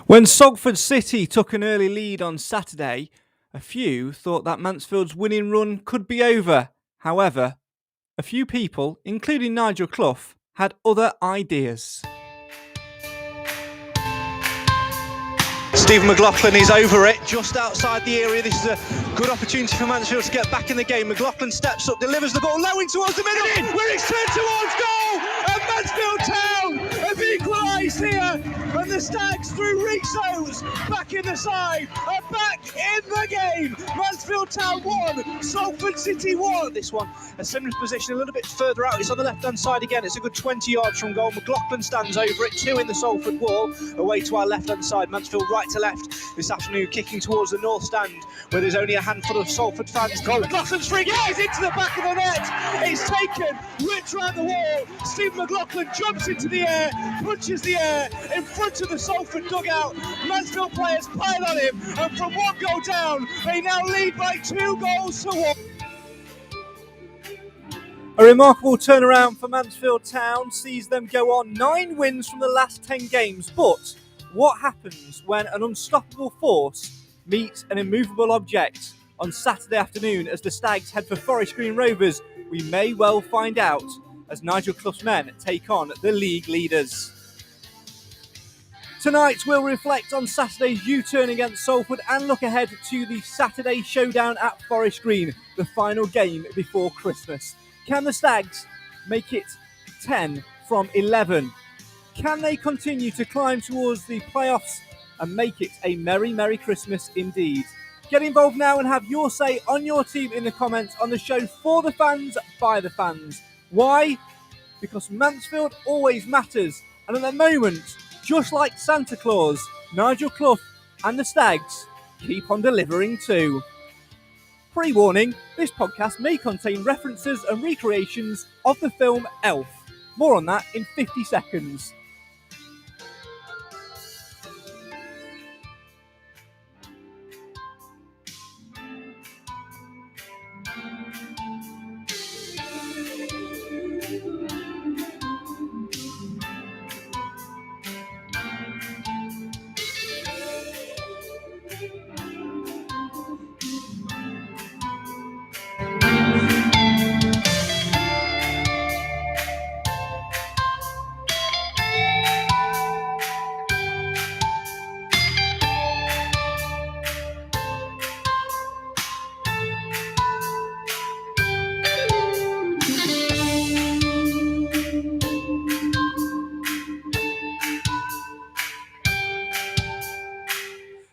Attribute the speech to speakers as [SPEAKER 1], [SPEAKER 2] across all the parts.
[SPEAKER 1] When Salford City took an early lead on Saturday, a few thought that Mansfield's winning run could be over. However, a few people, including Nigel Clough, had other ideas. Stephen McLaughlin is over it, just outside the area. This is a good opportunity for Mansfield to get back in the game. McLaughlin steps up, delivers the ball low in towards the middle, where it's turned towards goal, and Mansfield Town have equalised here, and the Stags through Rizzo's back in the side are back in the game. Mansfield Town 1, Salford City 1. This one, a similar position, a little bit further out. It's on the left-hand side again. It's a good 20 yards from goal. McLaughlin stands over it, 2 in the Salford wall, away to our left-hand side. Mansfield right to left this afternoon, kicking towards the north stand where there's only a handful of Salford fans. McLaughlin's free, is into the back of the net. It's taken, ripped round the wall. Stephen McLaughlin jumps into the air, punches the air in front of the Salford dugout. Mansfield players pile on him, and from one goal down, they now lead by 2 goals to 1. A remarkable turnaround for Mansfield Town sees them go on 9 wins from the last 10 games, but what happens when an unstoppable force meets an immovable object? On Saturday afternoon, as the Stags head for Forest Green Rovers, we may well find out as Nigel Clough's men take on the league leaders. Tonight we'll reflect on Saturday's U-turn against Salford and look ahead to the Saturday showdown at Forest Green, the final game before Christmas. Can the Stags make it 10 from 11? Can they continue to climb towards the playoffs and make it a merry, merry Christmas indeed? Get involved now and have your say on your team in the comments on the show for the fans, by the fans. Why? Because Mansfield always matters. And at the moment, just like Santa Claus, Nigel Clough and the Stags keep on delivering too. Pre-warning, this podcast may contain references and recreations of the film Elf. More on that in 50 seconds.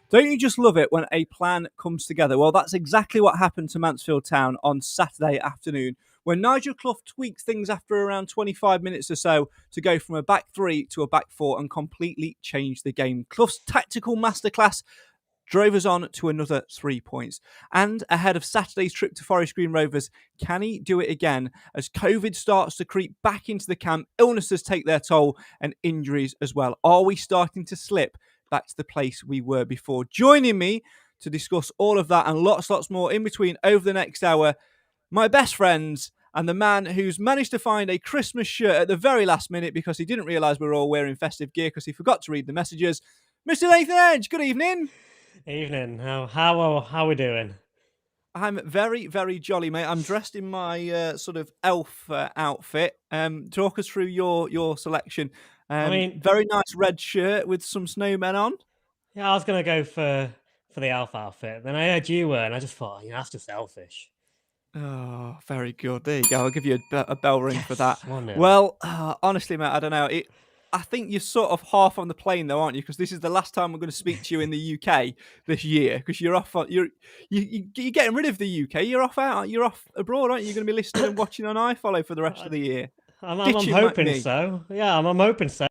[SPEAKER 1] Don't you just love it when a plan comes together? Well, that's exactly what happened to Mansfield Town on Saturday afternoon, when Nigel Clough tweaked things after around 25 minutes or so to go from a back 3 to a back 4 and completely change the game. Clough's tactical masterclass drove us on to another 3 points. And ahead of Saturday's trip to Forest Green Rovers, can he do it again as COVID starts to creep back into the camp, illnesses take their toll, and injuries as well? Are we starting to slip back to the place we were before? Joining me to discuss all of that and lots more in between over the next hour, my best friends and the man who's managed to find a Christmas shirt at the very last minute because he didn't realise we were all wearing festive gear because he forgot to read the messages, Mr. Nathan Edge. Good evening.
[SPEAKER 2] Evening. How are we doing?
[SPEAKER 1] I'm very, very jolly, mate. I'm dressed in my sort of elf outfit. Talk us through your selection. Very nice red shirt with some snowmen on.
[SPEAKER 2] Yeah, I was going to go for the elf outfit. Then I heard you were, and I just thought, that's just elfish.
[SPEAKER 1] Oh, very good. There you go. I'll give you a bell ring for that.
[SPEAKER 2] 1-0.
[SPEAKER 1] Well, honestly, mate, I don't know. I think you're sort of half on the plane, though, aren't you? Because this is the last time I'm going to speak to you in the UK this year. Because you're off. You're getting rid of the UK. You're off out. You're off abroad, aren't you? You're going to be listening and watching on iFollow for the rest of the year.
[SPEAKER 2] I'm hoping so. Yeah, I'm hoping so.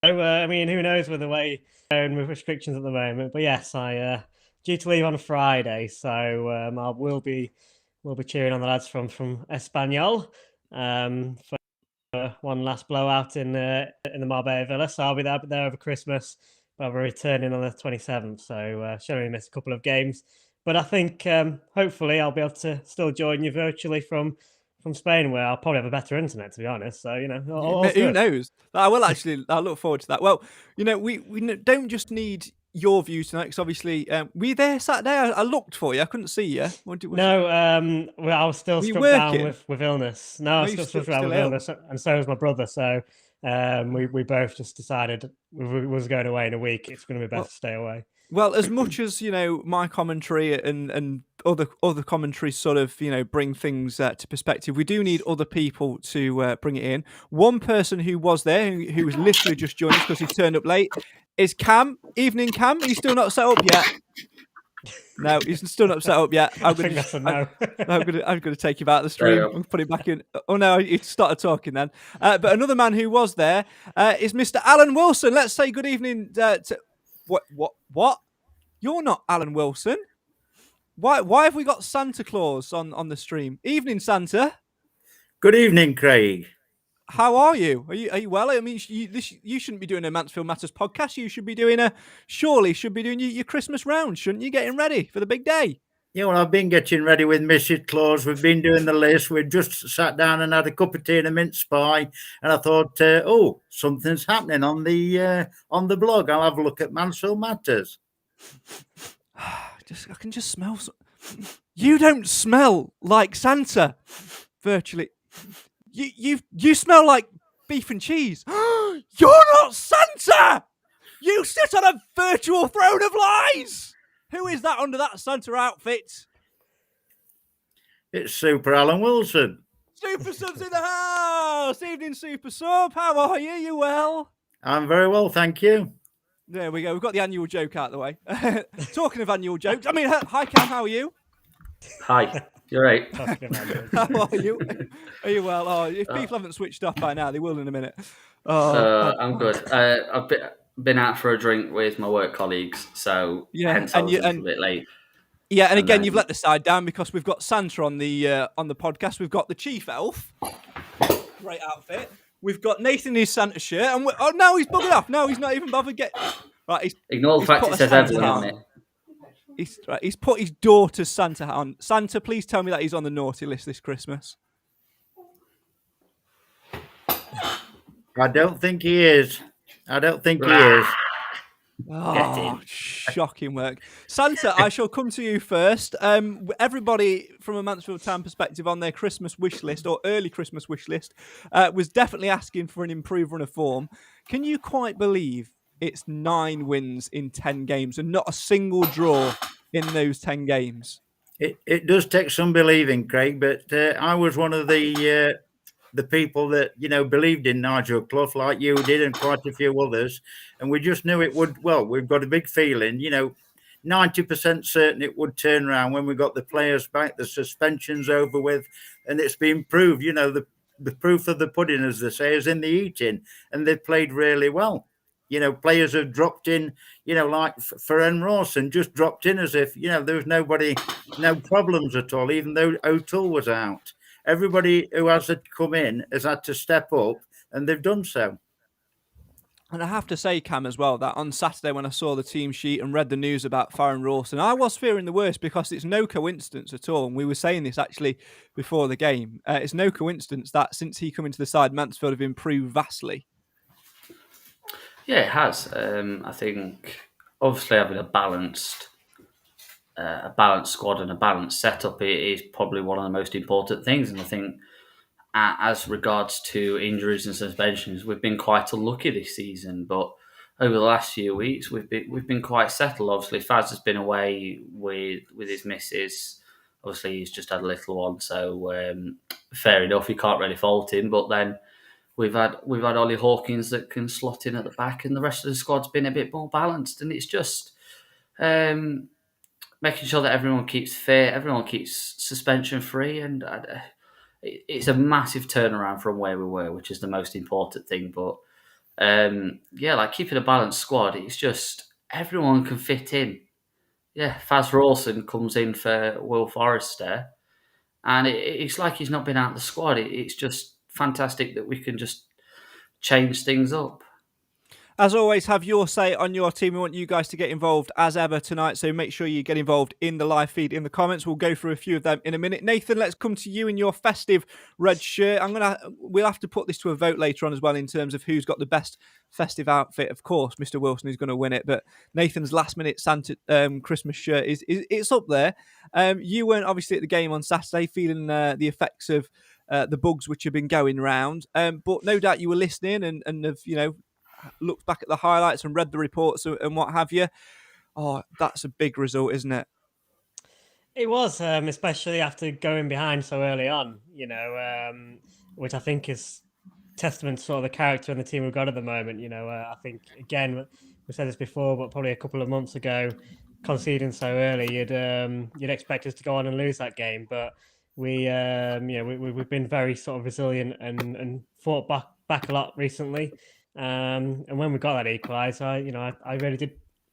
[SPEAKER 2] Who knows with the way going with restrictions at the moment? But yes, I due to leave on Friday, so I will be cheering on the lads from Espanyol for one last blowout in the Marbella Villa. So I'll be there over Christmas, but I'll be returning on the 27th. So should only miss a couple of games, but I think hopefully I'll be able to still join you virtually from Spain, where I'll probably have a better internet, to be honest. So,
[SPEAKER 1] who knows? I will actually. I look forward to that. Well, we don't just need your view tonight, because obviously, were you there Saturday? I looked for you. I couldn't see you.
[SPEAKER 2] No, well, I was still
[SPEAKER 1] Were you
[SPEAKER 2] struck down
[SPEAKER 1] working?
[SPEAKER 2] with illness. No, I
[SPEAKER 1] Are
[SPEAKER 2] was
[SPEAKER 1] you
[SPEAKER 2] still struck down
[SPEAKER 1] still
[SPEAKER 2] with
[SPEAKER 1] ill?
[SPEAKER 2] illness, and so was my brother. So we both just decided we was going away in a week. It's going to be best to stay away.
[SPEAKER 1] Well, as much as my commentary and other commentaries sort of bring things to perspective, we do need other people to bring it in. One person who was there, who was literally just joined us because he turned up late, is Cam. Evening, Cam. He's still not set up yet. No, he's still not set up yet.
[SPEAKER 2] I think that's a no.
[SPEAKER 1] I'm gonna take him out of the stream and put him back in. Oh no, he started talking then. But another man who was there is Mr. Alan Wilson. Let's say good evening to what? You're not Alan Wilson. Why have we got Santa Claus on the stream? Evening, Santa.
[SPEAKER 3] Good evening, Craig.
[SPEAKER 1] How are you? Are you well? I mean, you shouldn't be doing a Mansfield Matters podcast. You should be doing your Christmas round, shouldn't you? Getting ready for the big day.
[SPEAKER 3] Yeah, well, I've been getting ready with Mrs. Claus. We've been doing the list. We've just sat down and had a cup of tea and a mince pie. And I thought, something's happening on the blog. I'll have a look at Mansfield Matters.
[SPEAKER 1] I can just smell. You don't smell like Santa, virtually. You smell like beef and cheese. You're not Santa. You sit on a virtual throne of lies. Who is that under that Santa outfit?
[SPEAKER 3] It's Super Alan Wilson.
[SPEAKER 1] Super Sub's in the house. Evening, Super Sub. How are you? You well?
[SPEAKER 3] I'm very well, thank you.
[SPEAKER 1] There we go. We've got the annual joke out of the way. Talking of annual jokes, I mean, hi Cam, how are you?
[SPEAKER 4] Hi, you're right.
[SPEAKER 1] How are you? Are you well? Oh, if people haven't switched off by now, they will in a minute.
[SPEAKER 4] I'm good. I've been out for a drink with my work colleagues, so hence I was a little bit late.
[SPEAKER 1] Yeah, and again, you've let the side down because we've got Santa on the podcast. We've got the chief elf, great outfit. We've got Nathan in his Santa shirt, and now he's buggered off. No, he's not even bothered getting. Right,
[SPEAKER 4] ignore the fact it says everyone on it.
[SPEAKER 1] He's put his daughter's Santa hat on. Santa, please tell me that he's on the naughty list this Christmas.
[SPEAKER 3] I don't think he is.
[SPEAKER 1] Oh, shocking work. Santa, I shall come to you first. Everybody from a Mansfield Town perspective on their Christmas wish list or early Christmas wish list was definitely asking for an improved run of form. Can you quite believe it's 9 wins in 10 games and not a single draw in those 10 games?
[SPEAKER 3] It does take some believing, Craig, but I was one of the people that believed in Nigel Clough like you did and quite a few others, and we just knew it would. Well, we've got a big feeling 90% certain it would turn around when we got the players back, the suspension's over with, and it's been proved. The proof of the pudding, as they say, is in the eating, and they've played really well. Players have dropped in, like Ferenc Rawson just dropped in as if there was no problems at all, even though O'Toole was out. Everybody who has to come in has had to step up, and they've done so.
[SPEAKER 1] And I have to say, Cam, as well, that on Saturday when I saw the team sheet and read the news about Ferenc Rawson, I was fearing the worst because it's no coincidence at all. And we were saying this actually before the game. It's no coincidence that since he come into the side, Mansfield have improved vastly.
[SPEAKER 4] Yeah, it has. I think obviously having a balanced squad and a balanced setup is probably one of the most important things. And I think as regards to injuries and suspensions, we've been quite unlucky this season. But over the last few weeks, we've been quite settled. Obviously, Faz has been away with his missus. Obviously, he's just had a little one, so fair enough. You can't really fault him. But then we've had Ollie Hawkins that can slot in at the back, and the rest of the squad's been a bit more balanced. And it's just making sure that everyone keeps fit, everyone keeps suspension free, and it's a massive turnaround from where we were, which is the most important thing. But like keeping a balanced squad, it's just everyone can fit in. Yeah, Faz Rawson comes in for Will Forrester, and it's like he's not been out of the squad. It's just fantastic that we can just change things up.
[SPEAKER 1] As always, have your say on your team. We want you guys to get involved as ever tonight, so make sure you get involved in the live feed, in the comments. We'll go through a few of them in a minute. Nathan, let's come to you in your festive red shirt. We'll have to put this to a vote later on as well in terms of who's got the best festive outfit. Of course, Mr. Wilson is going to win it, but Nathan's last-minute Santa Christmas shirt it's up there. You weren't obviously at the game on Saturday, feeling the effects of the bugs which have been going round, but no doubt you were listening and have looked back at the highlights and read the reports and what have you. Oh, that's a big result, isn't it?
[SPEAKER 2] It was, especially after going behind so early on, which I think is testament to sort of the character and the team we've got at the moment. I think, again, we said this before, but probably a couple of months ago, conceding so early, you'd expect us to go on and lose that game. But we've been very sort of resilient and fought back a lot recently. And when we got that equaliser, I really did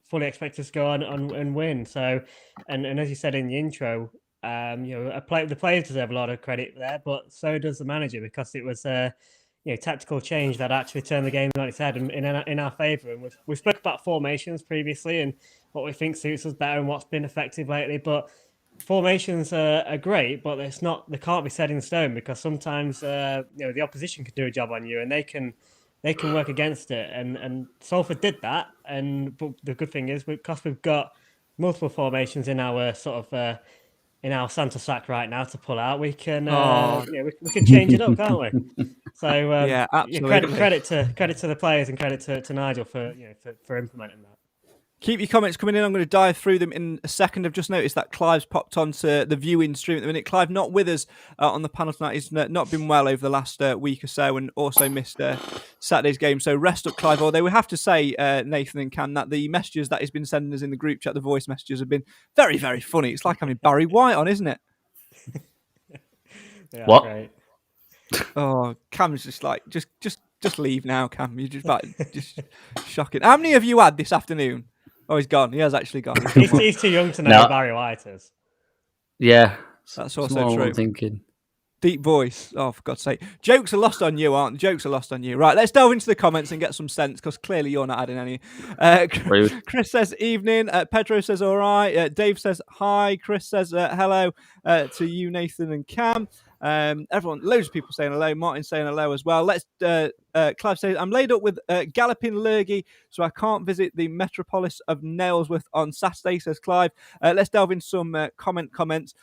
[SPEAKER 2] fully expect us to go on and win. So, and as you said in the intro, the players deserve a lot of credit there, but so does the manager, because it was a tactical change that actually turned the game on its head and in our favour. And we've spoken about formations previously and what we think suits us better and what's been effective lately, but formations are great, but they can't be set in stone, because sometimes the opposition can do a job on you and they can work against it, and Salford did that. But the good thing is, because we've got multiple formations in our in our Santa sack right now to pull out, we can we can change it up, can't we? So
[SPEAKER 1] absolutely.
[SPEAKER 2] Credit to the players and credit to Nigel for implementing that.
[SPEAKER 1] Keep your comments coming in. I'm going to dive through them in a second. I've just noticed that Clive's popped onto the viewing stream at the minute. Clive, not with us on the panel tonight. He's not been well over the last week or so, and also missed Saturday's game. So rest up, Clive. Although we have to say, Nathan and Cam, that the messages that he's been sending us in the group chat, the voice messages, have been very, very funny. It's like having Barry White on, isn't it?
[SPEAKER 2] Yeah,
[SPEAKER 4] what?
[SPEAKER 2] Great.
[SPEAKER 1] Oh, Cam's just like, just leave now, Cam. You're just shocking. How many have you had this afternoon? Oh, he's gone. He has actually gone.
[SPEAKER 2] He's too young to know who Barry White is.
[SPEAKER 4] Yeah,
[SPEAKER 1] that's also true.
[SPEAKER 4] I'm thinking.
[SPEAKER 1] Deep voice. Oh, for God's sake. Jokes are lost on you, aren't they? Jokes are lost on you. Right, let's delve into the comments and get some sense, because clearly you're not adding any. Chris says evening. Pedro says all right. Dave says hi. Chris says hello to you, Nathan and Cam. Everyone, loads of people saying hello. Martin saying hello as well. Let's. Clive says, I'm laid up with galloping lurgy, so I can't visit the metropolis of Nailsworth on Saturday, says Clive. Let's delve into some comments.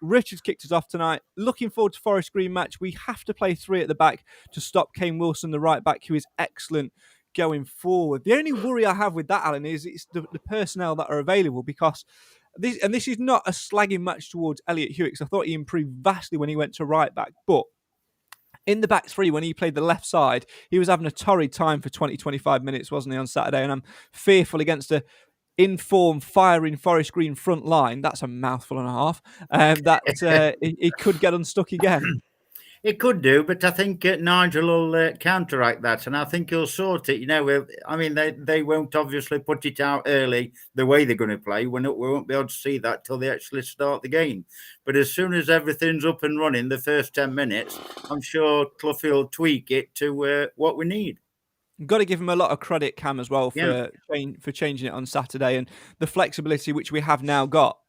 [SPEAKER 1] Richard's kicked us off tonight. Looking forward to Forest Green match. We have to play three at the back to stop Kane Wilson, the right back, who is excellent going forward. The only worry I have with that, Alan, is it's the personnel that are available, because this is not a slagging match towards Elliot Hewitt, because I thought he improved vastly when he went to right back, but in the back three, when he played the left side, he was having a torrid time for 20-25 minutes, wasn't he, on Saturday? And I'm fearful against a in-form, firing Forest Green front line. That's a mouthful and a half. That he could get unstuck again.
[SPEAKER 3] It could do, but I think Nigel will counteract that, and I think he'll sort it. They won't obviously put it out early the way they're going to play. We won't be able to see that till they actually start the game. But as soon as everything's up and running, the first 10 minutes, I'm sure Clough will tweak it to what we need.
[SPEAKER 1] You've got to give him a lot of credit, Cam, as well for changing it on Saturday and the flexibility which we have now got.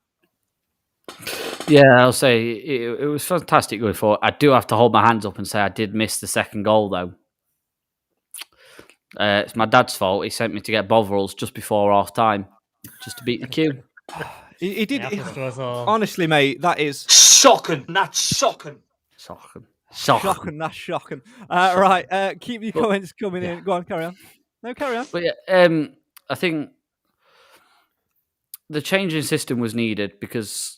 [SPEAKER 4] Yeah, I'll say it was fantastic going forward. I do have to hold my hands up and say I did miss the second goal, though. It's my dad's fault. He sent me to get Bovrils just before half time, just to beat the queue.
[SPEAKER 1] He did. Honestly, mate, that is
[SPEAKER 5] shocking. That's shocking.
[SPEAKER 1] That's shocking. Right, keep your comments coming in. Go on, carry on. No, carry on.
[SPEAKER 4] But yeah, I think the changing system was needed, because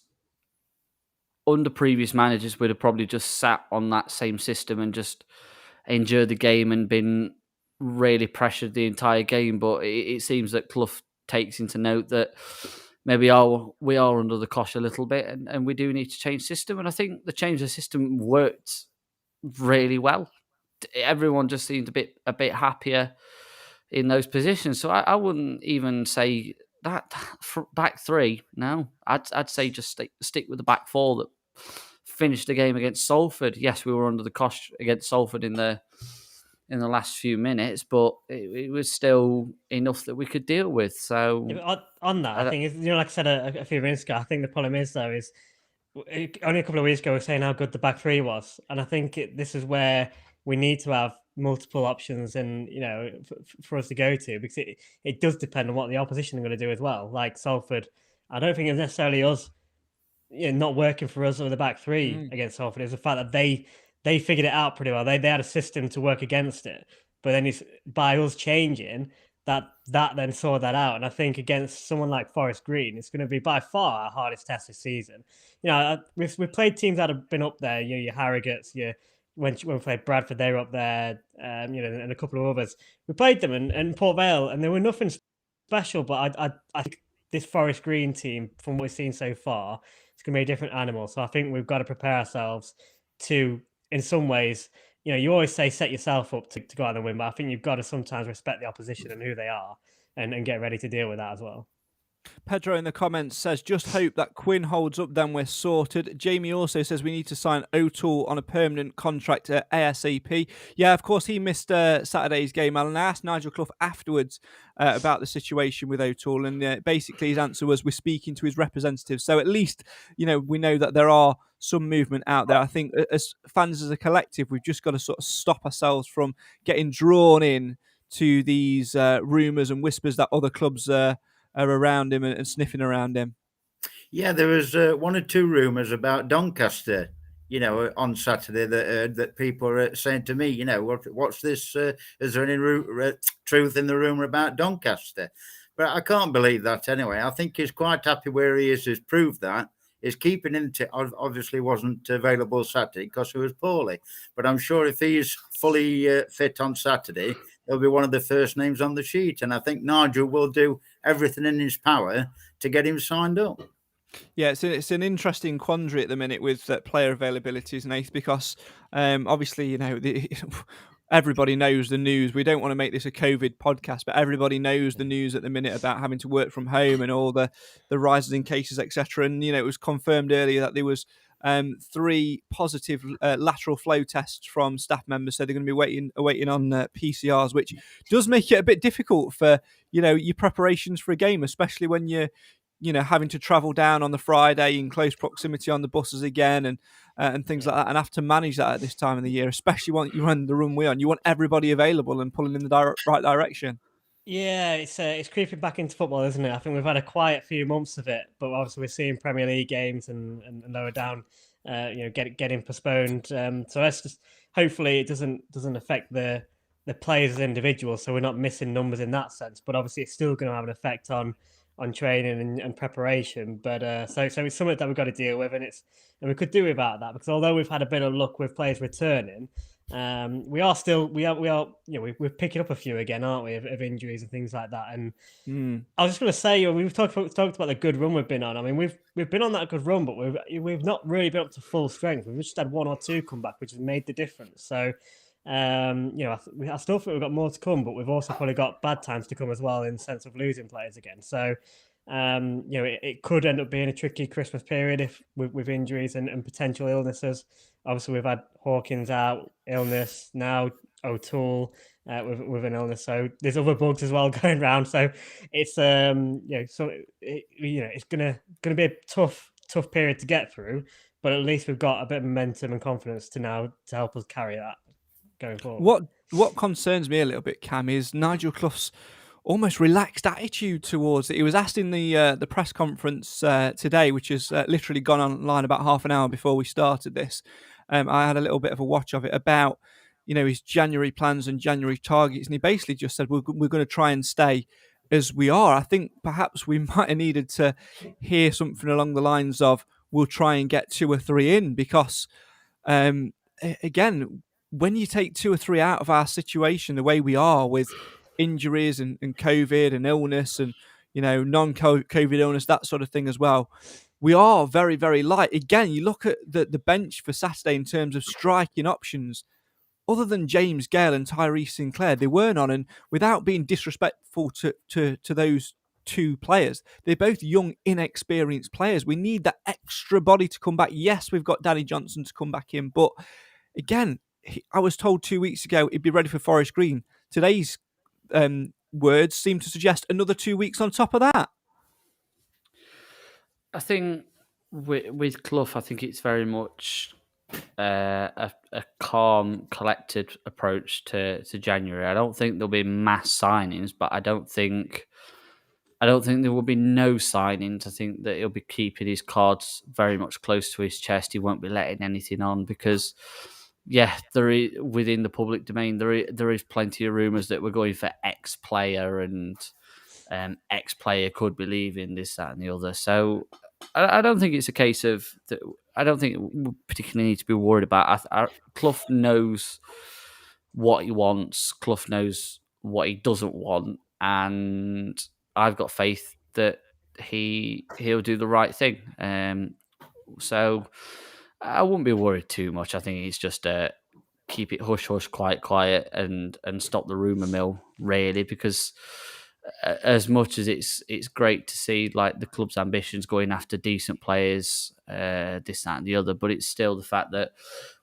[SPEAKER 4] under previous managers, we'd have probably just sat on that same system and just endured the game and been really pressured the entire game. But it seems that Clough takes into note that maybe we are under the cosh a little bit, and we do need to change system. And I think the change of system worked really well. Everyone just seemed a bit happier in those positions. So I wouldn't even say that back three. No, I'd say just stick with the back four that finished the game against Salford. Yes, we were under the cosh against Salford in the in the last few minutes, but it was still enough that we could deal with. So
[SPEAKER 2] on that, I think, like I said a few minutes ago, I think the problem is, though, is only a couple of weeks ago we were saying how good the back three was, and I think this is where we need to have multiple options, and for us to go to, because it does depend on what the opposition are going to do as well. Like Salford, I don't think it's necessarily us, not working for us with the back three against Salford. It's the fact that they figured it out pretty well. They had a system to work against it, but then it's by us changing that then saw that out. And I think against someone like Forest Green, it's going to be by far our hardest test this season. We've played teams that have been up there. Your Harrogates, when we played Bradford, they were up there. And a couple of others. We played them and Port Vale, and they were nothing special. But I think this Forest Green team, from what we've seen so far, it's going to be a different animal. So I think we've got to prepare ourselves to, in some ways, you always say set yourself up to go out and win, but I think you've got to sometimes respect the opposition and who they are, and get ready to deal with that as well.
[SPEAKER 6] Pedro in the comments says, just hope that Quinn holds up, then we're sorted. Jamie also says we need to sign O'Toole on a permanent contract at ASAP. Yeah, of course, he missed Saturday's game, Alan. I asked Nigel Clough afterwards about the situation with O'Toole, and basically his answer was we're speaking to his representatives. So at least, we know that there are some movement out there. I think as fans, as a collective, we've just got to sort of stop ourselves from getting drawn in to these rumours and whispers that other clubs are around him and sniffing around him.
[SPEAKER 3] Yeah, there was one or two rumours about Doncaster, on Saturday that people are saying to me, what's this? Is there any truth in the rumour about Doncaster? But I can't believe that anyway. I think he's quite happy where he is. He's proved that. His keeping obviously wasn't available Saturday because he was poorly. But I'm sure if he's fully fit on Saturday, he'll be one of the first names on the sheet. And I think Nigel will do everything in his power to get him signed up.
[SPEAKER 6] Yeah, it's an interesting quandary at the minute with player availabilities, Nath, because obviously, everybody knows the news. We don't want to make this a COVID podcast, but everybody knows the news at the minute about having to work from home and all the rises in cases, etc. And, it was confirmed earlier that there was 3 positive lateral flow tests from staff members, so they're going to be awaiting on PCRs, which does make it a bit difficult for, your preparations for a game, especially when you're having to travel down on the Friday in close proximity on the buses again and things like that, and have to manage that at this time of the year, especially when you run the run we're on. You want everybody available and pulling in the right direction.
[SPEAKER 2] Yeah, it's creeping back into football, isn't it? I think we've had a quiet few months of it, but obviously we're seeing Premier League games and lower down, getting postponed. So let's just hopefully it doesn't affect the players as individuals, so we're not missing numbers in that sense. But obviously it's still going to have an effect on training and preparation, but so it's something that we've got to deal with, and we could do without that, because although we've had a bit of luck with players returning, we're picking up a few again, aren't we, of injuries and things like that. And I was just going to say, we've talked about the good run we've been on. I mean, we've been on that good run, but we've not really been up to full strength. We've just had 1 or 2 come back, which has made the difference. So I still think we've got more to come, but we've also probably got bad times to come as well, in the sense of losing players again. So it could end up being a tricky Christmas period if with injuries and potential illnesses. Obviously we've had Hawkins out, illness, now O'Toole with an illness, so there's other bugs as well going around. So it's it's gonna be a tough period to get through, but at least we've got a bit of momentum and confidence to help us carry that going forward.
[SPEAKER 6] What concerns me a little bit, Cam, is Nigel Clough's almost relaxed attitude towards it. He was asked in the press conference today, which has literally gone online about half an hour before we started this. I had a little bit of a watch of it about his January plans and January targets, and he basically just said we're going to try and stay as we are. I think perhaps we might have needed to hear something along the lines of we'll try and get 2 or 3 in, because again, when you take 2 or 3 out of our situation the way we are, with injuries and COVID and illness and non-COVID illness, that sort of thing as well, we are very, very light. Again, you look at the bench for Saturday in terms of striking options. Other than James Gale and Tyrese Sinclair, they weren't on. And without being disrespectful to those 2 players, they're both young, inexperienced players. We need that extra body to come back. Yes, we've got Danny Johnson to come back in, but again, I was told 2 weeks ago he'd be ready for Forest Green. Today's words seem to suggest another 2 weeks on top of that.
[SPEAKER 4] I think with Clough, I think it's very much a calm, collected approach to January. I don't think there'll be mass signings, but I don't think there will be no signings. I think that he'll be keeping his cards very much close to his chest. He won't be letting anything on because, there is, within the public domain, there is plenty of rumours that we're going for X player and X player could be leaving, this, that, and the other. So I don't think it's a case of that. I don't think we particularly need to be worried about. Clough knows what he wants. Clough knows what he doesn't want, and I've got faith that he'll do the right thing. So I wouldn't be worried too much. I think it's just keep it hush hush, quiet, and stop the rumor mill really, because as much as it's great to see like the club's ambitions going after decent players, this, that, and the other, but it's still the fact that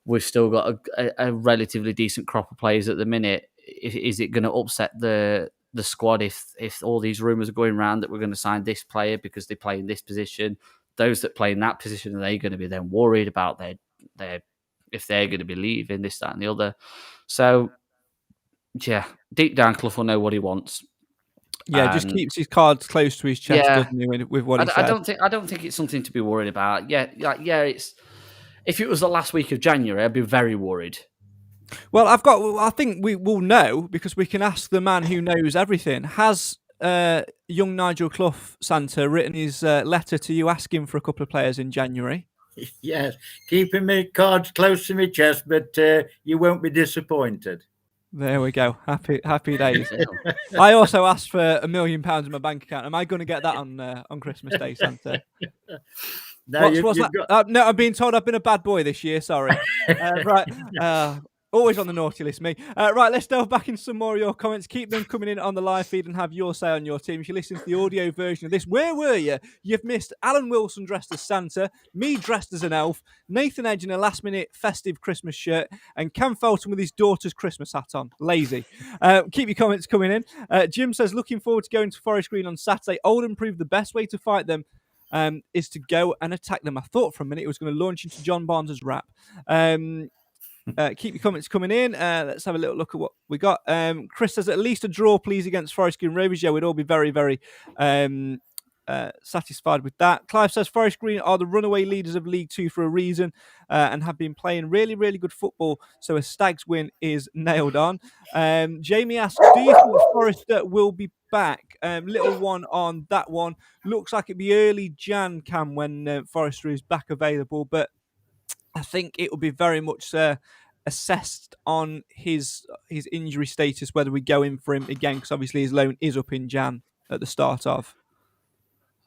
[SPEAKER 4] we've still got a relatively decent crop of players at the minute. Is it going to upset the squad if all these rumours are going around that we're going to sign this player because they play in this position? Those that play in that position, are they going to be then worried about their if they're going to be leaving, this, that, and the other? So yeah, deep down, Clough will know what he wants.
[SPEAKER 6] Yeah, just keeps his cards close to his chest, doesn't he, with what he said?
[SPEAKER 4] I don't think it's something to be worried about. It's if it was the last week of January, I'd be very worried.
[SPEAKER 6] Well, I think we will know because we can ask the man who knows everything. Has young Nigel Clough, Santa, written his letter to you asking for a couple of players in January?
[SPEAKER 3] Yes, keeping my cards close to my chest, but you won't be disappointed.
[SPEAKER 6] There we go. Happy days. I also asked for £1 million in my bank account. Am I going to get that on Christmas Day, Santa?
[SPEAKER 3] No,
[SPEAKER 6] no, I'm being told I've been a bad boy this year. Sorry. Right. Always on the naughty list, me. Right, let's delve back in some more of your comments. Keep them coming in on the live feed and have your say on your team. If you listen to the audio version of this, where were you? You've missed Alan Wilson dressed as Santa, me dressed as an elf, Nathan Edge in a last-minute festive Christmas shirt, and Cam Felton with his daughter's Christmas hat on. Lazy. Keep your comments coming in. Jim says, looking forward to going to Forest Green on Saturday. Oldham proved the best way to fight them is to go and attack them. I thought for a minute it was going to launch into John Barnes' rap. Keep your comments coming in. Let's have a little look at what we got. Chris says, at least a draw, please, against Forest Green Rovers. Yeah, we'd all be very, very satisfied with that. Clive says, Forest Green are the runaway leaders of League Two for a reason and have been playing really, really good football. So a Stags win is nailed on. Jamie asks, do you think Forest will be back? Little one on that one. Looks like it'd be early Jan, Cam, when Forrester is back available, but I think it will be very much assessed on his injury status, whether we go in for him again, because obviously his loan is up in Jan at the start of.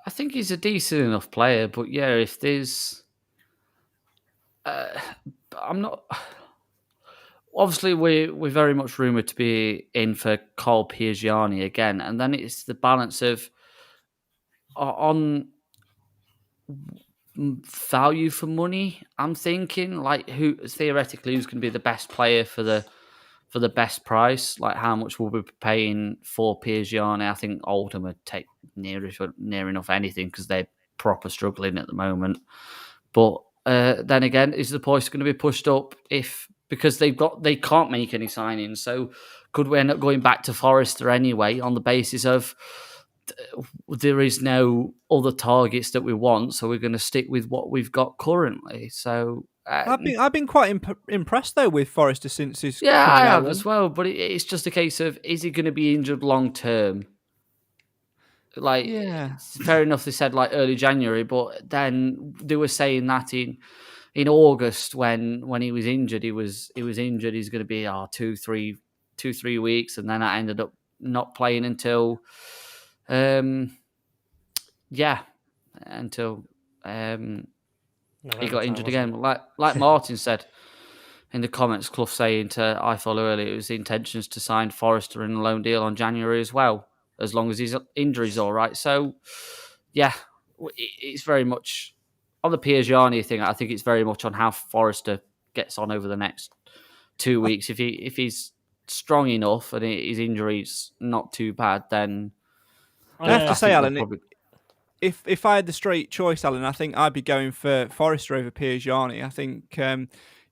[SPEAKER 4] I think he's a decent enough player, but yeah, if there's... I'm not... Obviously, we're very much rumoured to be in for Carl Piergiani again, and then it's the balance of on value for money. I'm thinking like who's going to be the best player for the best price? Like how much will we be paying for Piergiani? I think Oldham would take near enough anything because they're proper struggling at the moment. But then again, is the price going to be pushed up because they can't make any signings? So could we end up going back to Forrester anyway on the basis of there is no other targets that we want, so we're going to stick with what we've got currently. So
[SPEAKER 6] I've been quite impressed though with Forrester since his
[SPEAKER 4] I have as well. But it's just a case of, is he going to be injured long term? Like, fair enough. They said like early January, but then they were saying that in August when he was injured, he was injured. He's going to be 2-3 weeks, and then I ended up not playing until. Until he got injured again. Like Martin said in the comments, Clough saying to iFollow earlier, it was the intentions to sign Forrester in a loan deal on January as well, as long as his injury's all right. So, yeah, it's very much on the Piergiani thing. I think it's very much on how Forrester gets on over the next 2 weeks. If he's strong enough and his injury's not too bad, then
[SPEAKER 6] I have to say,
[SPEAKER 4] think
[SPEAKER 6] Alan,
[SPEAKER 4] they'll probably...
[SPEAKER 6] if I had the straight choice, Alan, I think I'd be going for Forrester over Piergiani. I think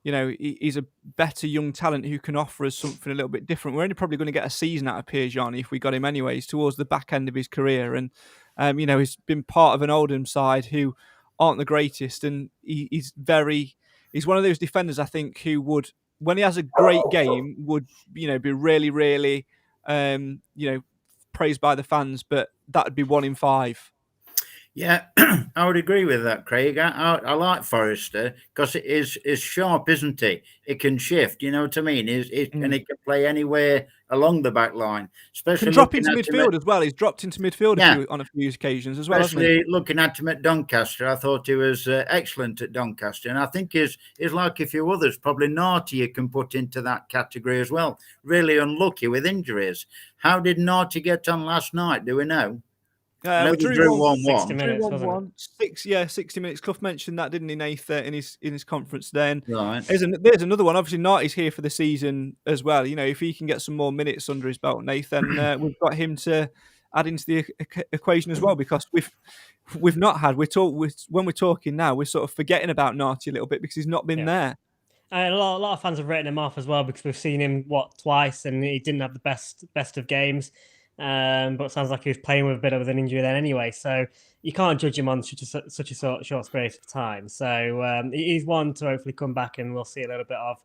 [SPEAKER 6] he's a better young talent who can offer us something a little bit different. We're only probably going to get a season out of Piergiani if we got him anyways towards the back end of his career, and he's been part of an Oldham side who aren't the greatest, and he's one of those defenders I think who would, when he has a great game, would be really, really praised by the fans, but that would be 1 in 5.
[SPEAKER 3] Yeah, I would agree with that, Craig. I like Forrester because it is sharp, isn't he? It can shift, you know what I mean? And it can play anywhere along the back line. Especially
[SPEAKER 6] can drop into midfield as well. He's dropped into midfield on a few occasions as well.
[SPEAKER 3] Especially looking at him at Doncaster, I thought he was excellent at Doncaster, and I think he's like a few others. Probably Narty you can put into that category as well. Really unlucky with injuries. How did Narty get on last night? Do we know?
[SPEAKER 6] We drew 1-1.
[SPEAKER 2] 60 minutes, wasn't it?
[SPEAKER 6] 60 minutes. Clough mentioned that, didn't he, Nath, in his conference then.
[SPEAKER 3] Right.
[SPEAKER 6] There's another one. Obviously, Narty's here for the season as well. If he can get some more minutes under his belt, Nath, then we've got him to add into the equation as well, because we've not had. When we're talking now, we're sort of forgetting about Narty a little bit because he's not been there.
[SPEAKER 2] And a lot of fans have written him off as well because we've seen him twice, and he didn't have the best of games. But it sounds like he was playing with a bit of an injury then anyway, so you can't judge him on such a short space of time. So he's one to hopefully come back, and we'll see a little bit of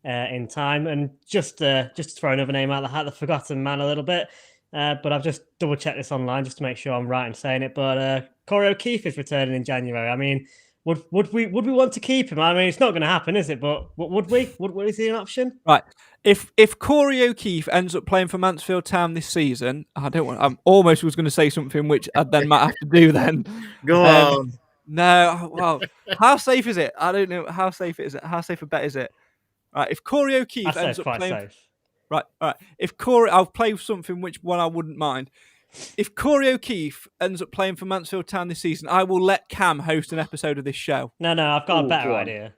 [SPEAKER 2] in time. And just to throw another name out of the hat, the forgotten man a little bit, but I've just double checked this online just to make sure I'm right in saying it. But Corey O'Keefe is returning in January. I mean, would we want to keep him? I mean, it's not going to happen, is it? But would we? Is he an option?
[SPEAKER 6] Right. If Corey O'Keefe ends up playing for Mansfield Town this season, I'm almost was going to say something which I then might have to do then.
[SPEAKER 3] Go on.
[SPEAKER 6] No, well, how safe is it? I don't know. How safe is it? How safe a bet is it? Right. If Corey O'Keefe ends up playing, safe. Right. All right. If I'll play something which one I wouldn't mind. If Corey O'Keefe ends up playing for Mansfield Town this season, I will let Cam host an episode of this show.
[SPEAKER 2] No, I've got a better idea.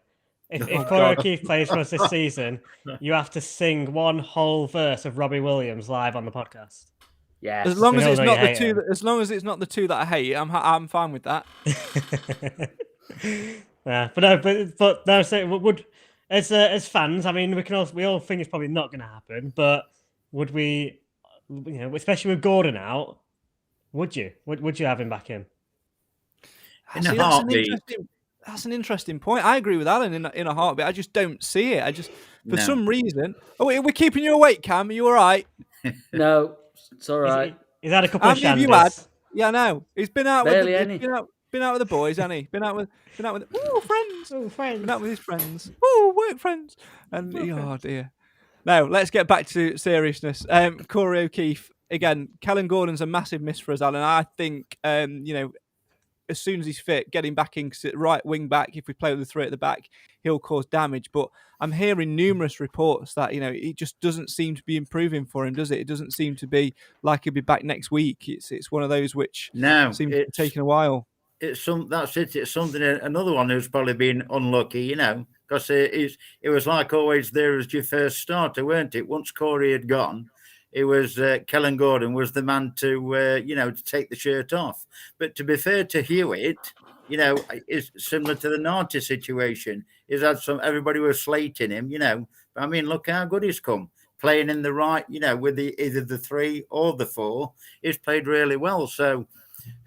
[SPEAKER 2] If Corey O'Keefe plays for us this season, you have to sing one whole verse of Robbie Williams live on the podcast.
[SPEAKER 4] Yeah.
[SPEAKER 6] As long as it's not the two. As long as it's not the two that I hate, I'm fine with that.
[SPEAKER 2] Yeah, but no. So would as fans, I mean, we all think it's probably not going to happen, but would we? Especially with Gordon out, would you have him back in?
[SPEAKER 6] That's an interesting point. I agree with Alan in a heartbeat. I just don't see it. For some reason. Oh, we're keeping you awake, Cam. Are you all right?
[SPEAKER 4] No, it's all right.
[SPEAKER 2] He's had a couple of shandies.
[SPEAKER 6] You had? Yeah, no. He's been out
[SPEAKER 4] Barely
[SPEAKER 6] with
[SPEAKER 4] any.
[SPEAKER 6] Been out with the boys, hasn't he? Been out with friends.
[SPEAKER 2] Friends.
[SPEAKER 6] Been out with his friends. Work friends. And oh dear. Now, let's get back to seriousness. Corey O'Keefe, again, Kellen Gordon's a massive miss for us, Alan. I think, as soon as he's fit, get him back in, because at right wing back, if we play with the three at the back, he'll cause damage. But I'm hearing numerous reports that, it just doesn't seem to be improving for him, does it? It doesn't seem to be like he'll be back next week. It's one of those which seems to be taking a while.
[SPEAKER 3] That's it. It's something. Another one who's probably been unlucky, because it was like always there as your first starter, weren't it? Once Corey had gone, it was Kellen Gordon was the man to take the shirt off. But to be fair to Hewitt, is similar to the Narty situation. He's had everybody was slating him, But I mean, look how good he's come. Playing in the right, with either the 3 or the 4, he's played really well. So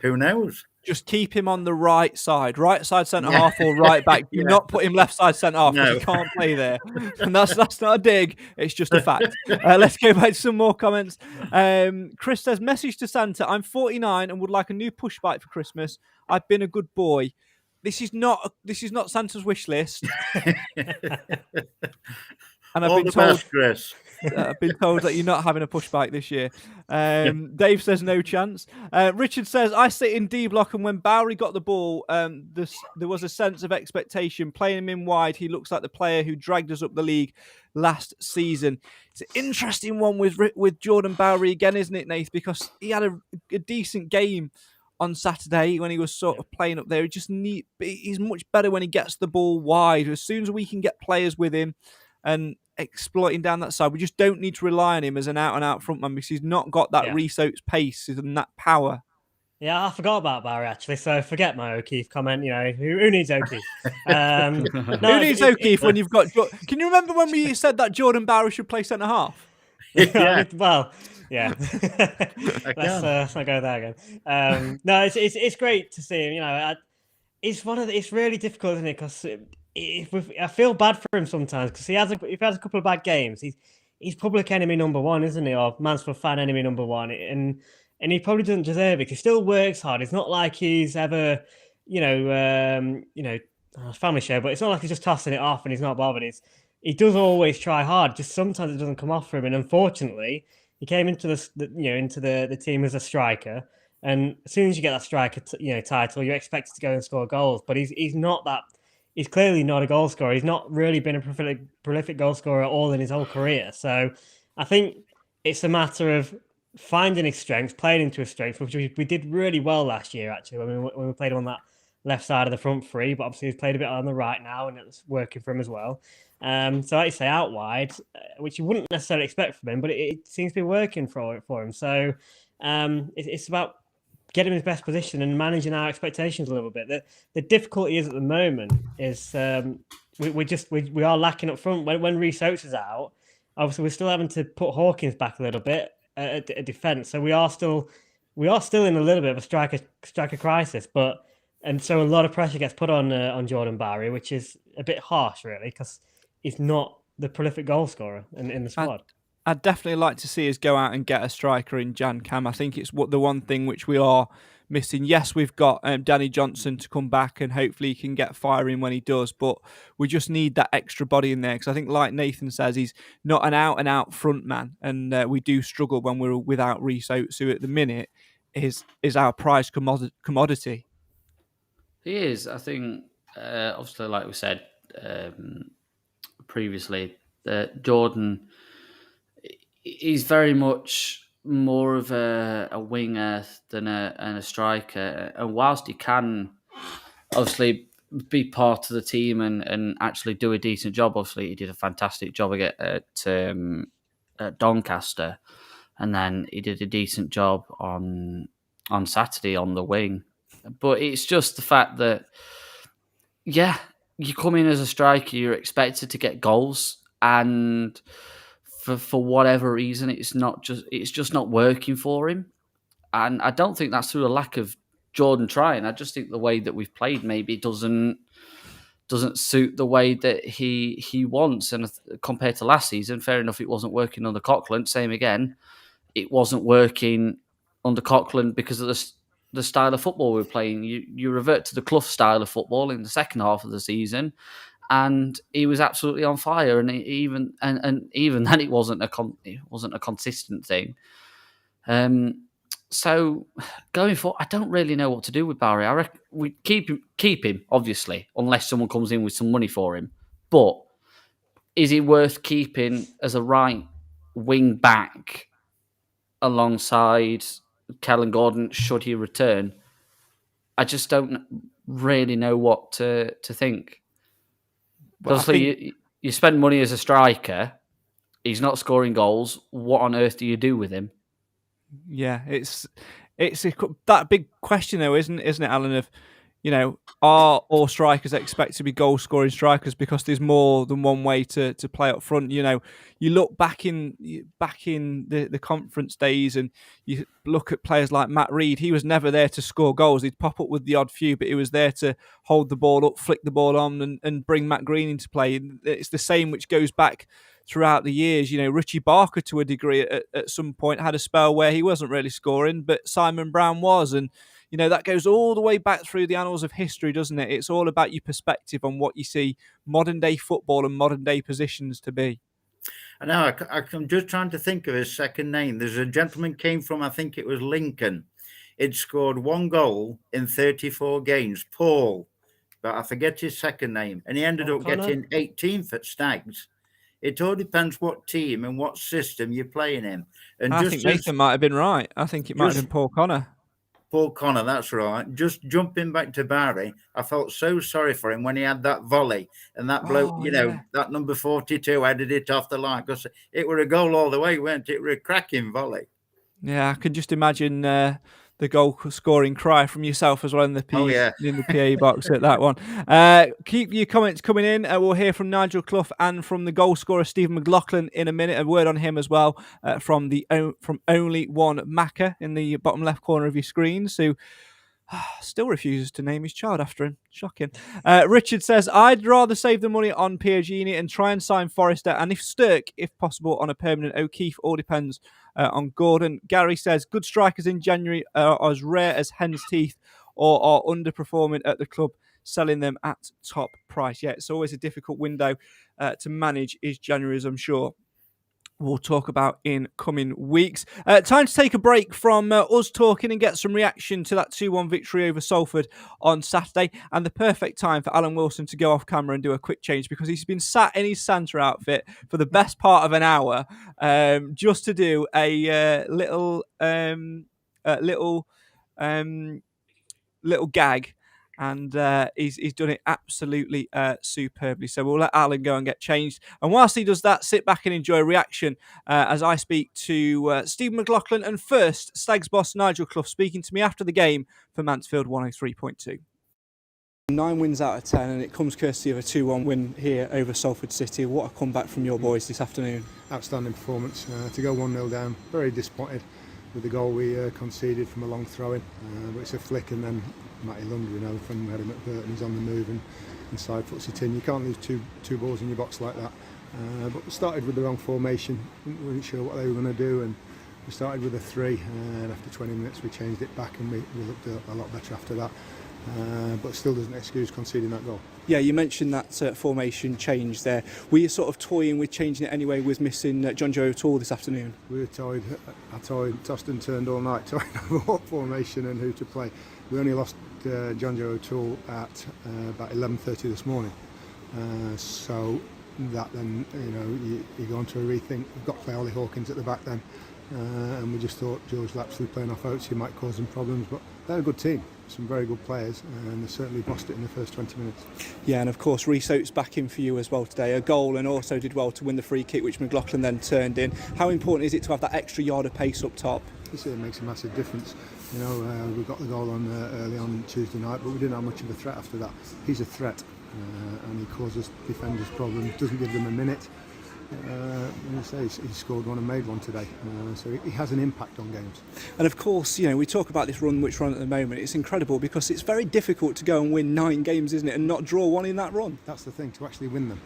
[SPEAKER 3] who knows?
[SPEAKER 6] Just keep him on the right side centre half or right back. Do not put him left side centre half because he can't play there. And that's not a dig. It's just a fact. Let's go back to some more comments. Chris says, message to Santa. I'm 49 and would like a new push bike for Christmas. I've been a good boy. This is not Santa's wish list. And
[SPEAKER 3] I've been told, Chris.
[SPEAKER 6] I've been told that you're not having a push bike this year. Dave says no chance. Richard says, I sit in D block, and when Bowery got the ball, there was a sense of expectation. Playing him in wide, he looks like the player who dragged us up the league last season. It's an interesting one with Jordan Bowery again, isn't it, Nath? Because he had a decent game on Saturday when he was sort of playing up there. He's much better when he gets the ball wide. As soon as we can get players with him, and exploiting down that side. We just don't need to rely on him as an out-and-out frontman because he's not got that Rhys Oates pace and that power.
[SPEAKER 2] Yeah, I forgot about Barry actually. So forget my O'Keefe comment. You know, who needs O'Keefe? No,
[SPEAKER 6] who needs O'Keefe when you've got? Can you remember when we said that Jordan Barry should play centre half?
[SPEAKER 2] Yeah. Well, yeah. Let's not go there again. No, it's great to see him. You know, it's really difficult, isn't it? Because I feel bad for him sometimes because if he has a couple of bad games, he's public enemy number one, isn't he? Or Mansfield fan enemy number one, and he probably doesn't deserve it. He still works hard. It's not like he's ever, family show, but it's not like he's just tossing it off and he's not bothered. He does always try hard. Just sometimes it doesn't come off for him. And unfortunately, he came into the team as a striker. And as soon as you get that striker, title, you're expected to go and score goals. But he's not that. He's clearly not a goal scorer. He's not really been a prolific goal scorer at all in his whole career. So I think it's a matter of finding his strengths, playing into his strengths, which we did really well last year, actually, when we played him on that left side of the front three. But obviously, he's played a bit on the right now, and it's working for him as well. So like you say, out wide, which you wouldn't necessarily expect from him, but it seems to be working for him. So it's about getting him in his best position and managing our expectations a little bit. The difficulty is at the moment is we are lacking up front. When Rhys Oates is out, obviously we're still having to put Hawkins back a little bit at defence. So we are still in a little bit of a striker crisis, and so a lot of pressure gets put on Jordan Barry, which is a bit harsh, really, because he's not the prolific goal scorer in the squad.
[SPEAKER 6] I'd definitely like to see us go out and get a striker in Jan Cam. I think it's the one thing which we are missing. Yes, we've got Danny Johnson to come back and hopefully he can get firing when he does, but we just need that extra body in there because I think, like Nathan says, he's not an out-and-out front man, and we do struggle when we're without Rhys Oates, who at the minute is our prized commodity.
[SPEAKER 4] He is. I think, obviously, like we said previously, Jordan... He's very much more of a winger than a striker. And whilst he can obviously be part of the team and actually do a decent job, obviously he did a fantastic job at Doncaster. And then he did a decent job on Saturday on the wing. But it's just the fact that, yeah, you come in as a striker, you're expected to get goals, and for whatever reason, it's just not working for him. And I don't think that's through a lack of Jordan trying. I just think the way that we've played maybe doesn't suit the way that he wants. And compared to last season, fair enough, it wasn't working under Coughlin. Same again, it wasn't working under Coughlin because of the style of football we were playing. You revert to the Clough style of football in the second half of the season, and he was absolutely on fire. And even then, it wasn't a consistent thing. So going forward, I don't really know what to do with Barry. I reckon we keep him, obviously, unless someone comes in with some money for him. But is he worth keeping as a right wing back alongside Kellen Gordon should he return? I just don't really know what to think. Obviously, you spend money as a striker. He's not scoring goals. What on earth do you do with him?
[SPEAKER 6] Yeah, it's that big question though, isn't it, Alan? Of, are all strikers expected to be goal scoring strikers because there's more than one way to play up front? You look back in the conference days and you look at players like Matt Reed. He was never there to score goals. He'd pop up with the odd few, but he was there to hold the ball up, flick the ball on, and bring Matt Green into play. It's the same which goes back throughout the years. Richie Barker, to a degree, at some point had a spell where he wasn't really scoring, but Simon Brown was. And, that goes all the way back through the annals of history, doesn't it? It's all about your perspective on what you see modern day football and modern day positions to be.
[SPEAKER 3] I know, I'm just trying to think of his second name. There's a gentleman came from, I think it was Lincoln. He'd scored 1 goal in 34 games, Paul, but I forget his second name. And he ended up getting 18th at Stags. It all depends what team and what system you're playing in. And
[SPEAKER 6] I think Nathan might have been right. I think it might have been Paul Connor.
[SPEAKER 3] Paul Connor, that's right. Just jumping back to Barry, I felt so sorry for him when he had that volley and that bloke, that number 42 headed it off the line, because it were a goal all the way, weren't it? It were a cracking volley.
[SPEAKER 6] Yeah, I can just imagine the goal scoring cry from yourself as well in the PA box at that one. Keep your comments coming in. We'll hear from Nigel Clough and from the goal scorer Stephen McLaughlin in a minute. A word on him as well from only one Macca in the bottom left corner of your screen. So still refuses to name his child after him. Shocking. Richard says, I'd rather save the money on Piergini and try and sign Forrester, and if Sturk, if possible, on a permanent. O'Keefe, all depends on Gordon. Gary says, good strikers in January are as rare as hen's teeth or are underperforming at the club, selling them at top price. Yeah, it's always a difficult window to manage, is January, as I'm sure we'll talk about in coming weeks. Time to take a break from us talking and get some reaction to that 2-1 victory over Salford on Saturday, and the perfect time for Alan Wilson to go off camera and do a quick change, because he's been sat in his Santa outfit for the best part of an hour just to do a little gag. And he's done it absolutely superbly. So we'll let Alan go and get changed. And whilst he does that, sit back and enjoy a reaction as I speak to Stephen McLaughlin. And first, Stags boss Nigel Clough speaking to me after the game for Mansfield 103.2. 9 wins out of 10, and it comes courtesy of a 2-1 win here over Salford City. What a comeback from your boys this afternoon.
[SPEAKER 7] Outstanding performance. To go 1-0 down, very disappointed with the goal we conceded from a long throw-in. But it's a flick, and then Matty Lund, from Harry McBurton, he's on the move and side foots it in. You can't leave two balls in your box like that. But we started with the wrong formation. We weren't sure what they were going to do, and we started with a 3, and after 20 minutes we changed it back, and we looked a lot better after that. But still doesn't excuse conceding that goal.
[SPEAKER 8] Yeah, you mentioned that formation change there. Were you sort of toying with changing it anyway with missing John Joe O'Toole this afternoon?
[SPEAKER 7] We were toyed, tossed and turned all night, toying over what formation and who to play. We only lost John Joe O'Toole at about 11:30 this morning. So that then, you go on to a rethink. We've got to play Ollie Hawkins at the back then. And we just thought George Lapsley playing off Oates, he might cause them problems, but they're a good team, some very good players, and they certainly bossed it in the first 20 minutes.
[SPEAKER 8] Yeah, and of course Rhys Oates back in for you as well today, a goal, and also did well to win the free kick which McLaughlin then turned in. How important is it to have that extra yard of pace up top?
[SPEAKER 7] It makes a massive difference. We got the goal on early on Tuesday night, but we didn't have much of a threat after that. He's a threat, and he causes defenders problems, doesn't give them a minute. He scored one and made one today, so he has an impact on games.
[SPEAKER 8] And of course, we talk about this run which we're on at the moment. It's incredible because it's very difficult to go and win 9 games, isn't it, and not draw one in that run.
[SPEAKER 7] That's the thing, to actually win them.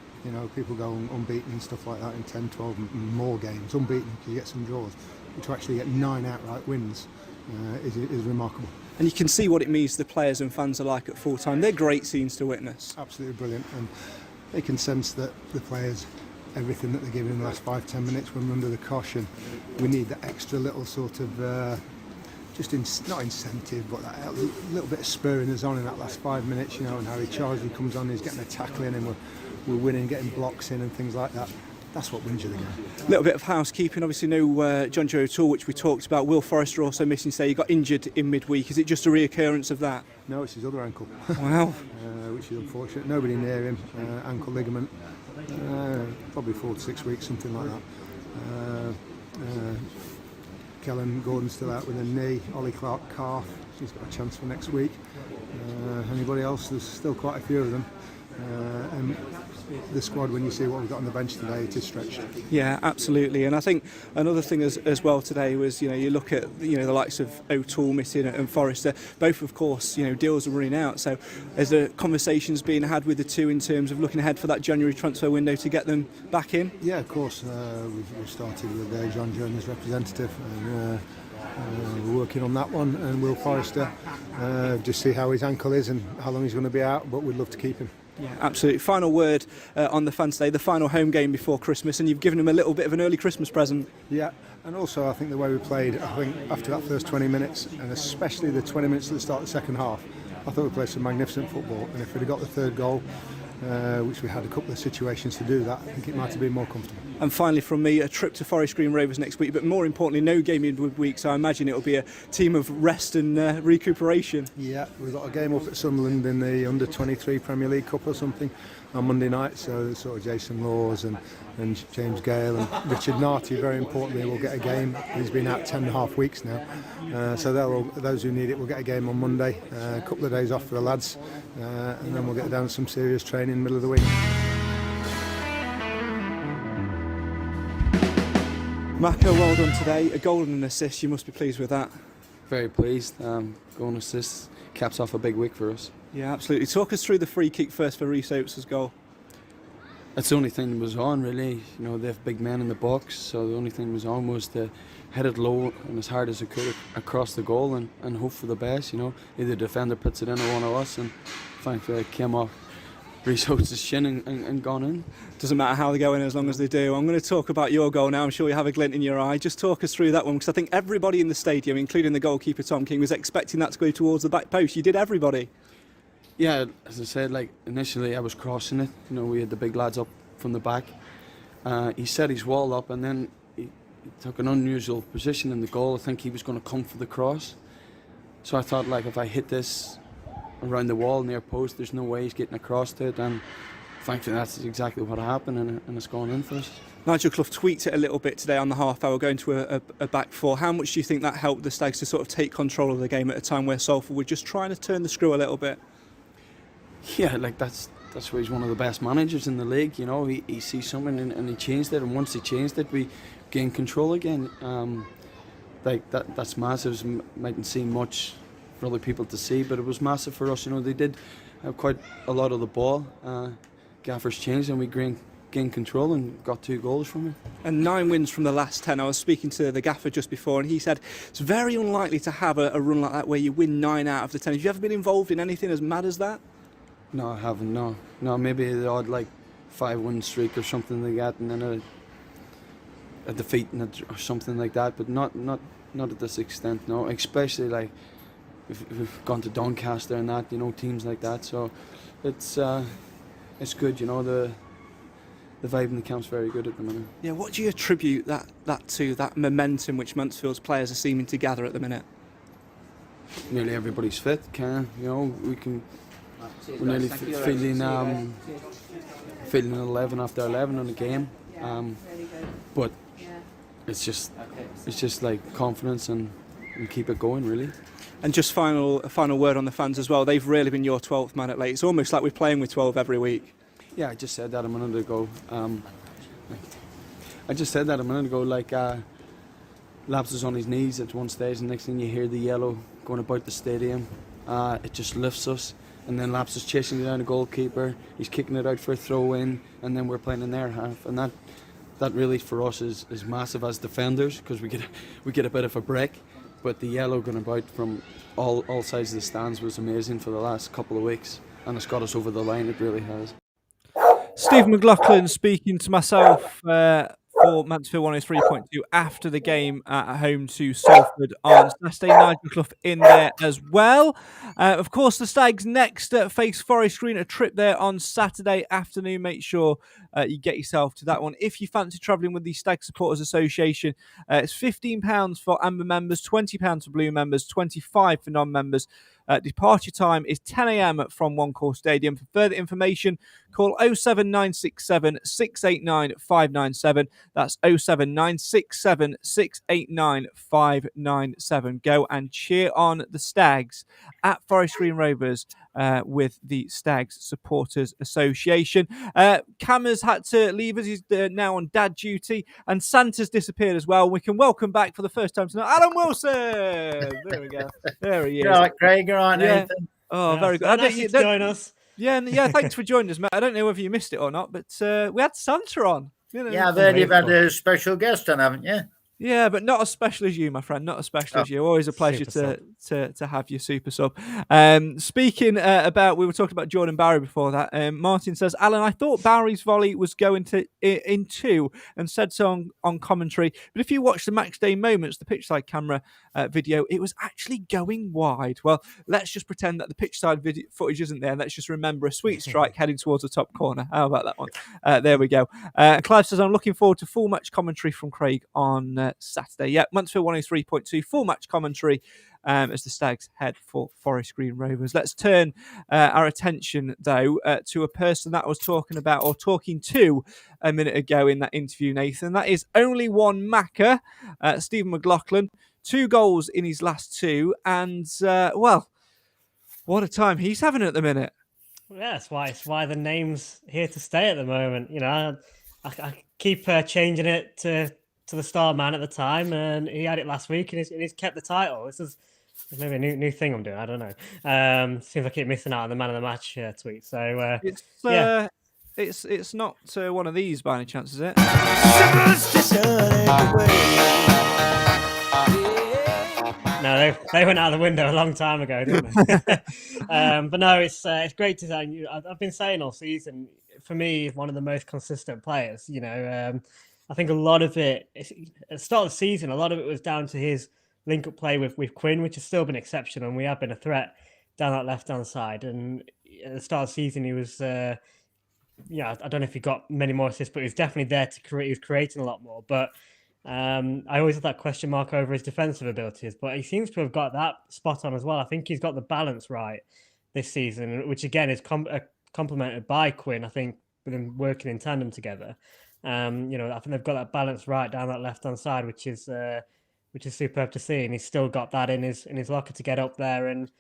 [SPEAKER 7] People go unbeaten and stuff like that in 10, 12 and more games, unbeaten, you get some draws. But to actually get 9 outright wins is remarkable.
[SPEAKER 8] And you can see what it means to the players and fans alike at full time. They're great scenes to witness.
[SPEAKER 7] Absolutely brilliant, and they can sense that the players, everything that they're giving in the last 5-10 minutes when we're under the caution, we need that extra little sort of not incentive, but that little bit of spurring us on in that last 5 minutes, and Harry Charsley comes on, he's getting a tackle in, and we're winning, getting blocks in and things like that. That's what wins you the game.
[SPEAKER 8] A little bit of housekeeping, obviously no John Joe O'Toole, which we talked about. Will Forrester also missing today. He got injured in midweek. Is it just a reoccurrence of that?
[SPEAKER 7] No, it's his other ankle.
[SPEAKER 8] Wow.
[SPEAKER 7] Which is unfortunate. Nobody near him. Ankle ligament. Probably 4 to 6 weeks, something like that. Kellen Gordon's still out with a knee. Ollie Clark calf. He's got a chance for next week. Anybody else? There's still quite a few of them. And the squad, when you see what we've got on the bench today, it is stretched.
[SPEAKER 8] Yeah, absolutely. And I think another thing as well today was, you look at the likes of O'Toole missing and Forrester, both of course, deals are running out. So is there conversations being had with the two in terms of looking ahead for that January transfer window to get them back in?
[SPEAKER 7] Yeah, of course. We've started with John Jones' representative, and we're working on that one, and Will Forrester, just see how his ankle is and how long he's going to be out, but we'd love to keep him.
[SPEAKER 8] Yeah, absolutely. Final word on the fans today, the final home game before Christmas, and you've given them a little bit of an early Christmas present.
[SPEAKER 7] Yeah, and also I think the way we played, after that first 20 minutes, and especially the 20 minutes at the start of the second half, I thought we played some magnificent football, and if we'd have got the third goal, which we had a couple of situations to do that, I think it might have been more comfortable.
[SPEAKER 8] And finally from me, a trip to Forest Green Rovers next week, but more importantly, no game in midweek, so I imagine it'll be a team of rest and recuperation.
[SPEAKER 7] Yeah, we've got a game up at Sunderland in the Under-23 Premier League Cup or something on Monday night, so sort of Jason Laws and James Gale and Richard Narty, very importantly, will get a game. He's been out 10.5 weeks now, so those who need it will get a game on Monday, a couple of days off for the lads, and then we'll get down to some serious training in the middle of the week.
[SPEAKER 8] Mako, well done today. A goal and an assist, you must be pleased with that.
[SPEAKER 9] Very pleased. Goal and assist caps off a big week for us.
[SPEAKER 8] Yeah, absolutely. Talk us through the free kick first for Rhys Oates' goal.
[SPEAKER 9] That's the only thing that was on, really. You know, they have big men in the box, so the only thing that was on was to head it low and as hard as it could across the goal and hope for the best. You know, either defender puts it in or one of us, and thankfully it came off Rhys Oates' shin and gone in.
[SPEAKER 8] Doesn't matter how they go in as long as they do. I'm going to talk about your goal now. I'm sure you have a glint in your eye. Just talk us through that one, because I think everybody in the stadium, including the goalkeeper Tom King, was expecting that to go towards the back post. You did, everybody.
[SPEAKER 9] Yeah, as I said, like initially I was crossing it. You know, we had the big lads up from the back. He set his wall up, and then he took an unusual position in the goal. I think he was going to come for the cross. So I thought, like, if I hit this around the wall near post, there's no way he's getting across to it, and thankfully that's exactly what happened, and it's gone in for us.
[SPEAKER 8] Nigel Clough tweaked it a little bit today on the half hour, going to a back four. How much do you think that helped the Stags to sort of take control of the game at a time where Salford were just trying to turn the screw a little bit?
[SPEAKER 9] Yeah, like that's why he's one of the best managers in the league. You know, he sees something and he changed it, and once he changed it, we gained control again. Like that's massive. Mightn't seem much for other people to see, but it was massive for us. You know, they did have quite a lot of the ball. Gaffers changed, and we gained control and got 2 goals from it.
[SPEAKER 8] And 9 wins from the last 10. I was speaking to the gaffer just before, and he said it's very unlikely to have a run like that where you win 9 out of the 10. Have you ever been involved in anything as mad as that?
[SPEAKER 9] No, I haven't. No, maybe the odd like 5-win streak or something like that, and then a defeat or something like that. But not at this extent. No, especially like if we've gone to Doncaster and that, you know, teams like that. So it's good. You know, the vibe in the camp's very good at the minute.
[SPEAKER 8] Yeah, what do you attribute that to, that momentum which Mansfield's players are seeming to gather at the minute?
[SPEAKER 9] Nearly everybody's fit, you know, we're nearly feeling 11 after 11 on the game, but it's just like confidence and keep it going, really.
[SPEAKER 8] And just a final word on the fans as well. They've really been your 12th man at late. It's almost like we're playing with 12 every week.
[SPEAKER 9] Yeah, I just said that a minute ago. Like Laps is on his knees at one stage, and next thing you hear the yellow going about the stadium. It just lifts us, and then Laps is chasing down the goalkeeper. He's kicking it out for a throw in, and then we're playing in their half, and that really for us is massive as defenders, because we get a bit of a break. But the yellow going about from all sides of the stands was amazing for the last couple of weeks, and it's got us over the line. It really has.
[SPEAKER 6] Steve McLaughlin speaking to myself for Mansfield 103.2 after the game at home to Salford on Saturday. Nigel Clough in there as well. Of course, the Stags next face Forest Green, a trip there on Saturday afternoon. Make sure you get yourself to that one. If you fancy travelling with the Stag Supporters Association, it's £15 for Amber members, £20 for Blue members, £25 for non-members. Departure time is 10 a.m. from One Call Stadium. For further information, call 07967 689 597. That's 07967 689 597. Go and cheer on the Stags at Forest Green Rovers with the Stags Supporters Association. Cam has had to leave us. He's now on dad duty, and Santa's disappeared as well. We can welcome back for the first time tonight Alan Wilson. There we go. There he is.
[SPEAKER 3] All right, Craig. All right,
[SPEAKER 6] Yeah.
[SPEAKER 3] Nathan.
[SPEAKER 6] Oh, very good.
[SPEAKER 2] Nice to join us.
[SPEAKER 6] Yeah, thanks for joining us, Matt. I don't know whether you missed it or not, but we had Santa on. You know,
[SPEAKER 3] Yeah, I've heard you've had a special guest on, haven't you?
[SPEAKER 6] Yeah, but not as special as you, my friend. Not as special as you. Always a pleasure to have you, super sub. Speaking about, we were talking about Jordan Barry before that. Martin says, Alan, I thought Barry's volley was going in two and said so on commentary. But if you watch the match day moments, the pitch side camera video, it was actually going wide. Well, let's just pretend that the pitch side footage isn't there. Let's just remember a sweet strike heading towards the top corner. How about that one? There we go. Clive says, I'm looking forward to full match commentary from Craig on Saturday. Yeah, Mansfield 103.2 full match commentary as the Stags head for Forest Green Rovers. Let's turn our attention though to a person that I was talking to a minute ago in that interview, Nathan. That is only one Macca, Stephen McLaughlin, 2 goals in his last 2, and well, what a time he's having at the minute.
[SPEAKER 2] Yeah, it's why the name's here to stay at the moment. You know, I keep changing it to the star man at the time, and he had it last week, and he's kept the title. This is maybe a new thing I'm doing. I don't know. Seems I keep missing out on the man of the match tweet. So yeah,
[SPEAKER 6] it's not one of these by any chance, is it?
[SPEAKER 2] No, they went out the window a long time ago, didn't they? But no, it's great to say. I've been saying all season, for me, one of the most consistent players. You know, I think a lot of it, at the start of the season, a lot of it was down to his link-up play with Quinn, which has still been exceptional, and we have been a threat down that left-hand side. And at the start of the season, he was, I don't know if he got many more assists, but he was definitely there to create. He was creating a lot more, but I always had that question mark over his defensive abilities, but he seems to have got that spot on as well. I think he's got the balance right this season, which again is complemented by Quinn. I think with them working in tandem together, I think they've got that balance right down that left hand side, which is superb to see. And he's still got that in his locker to get up there and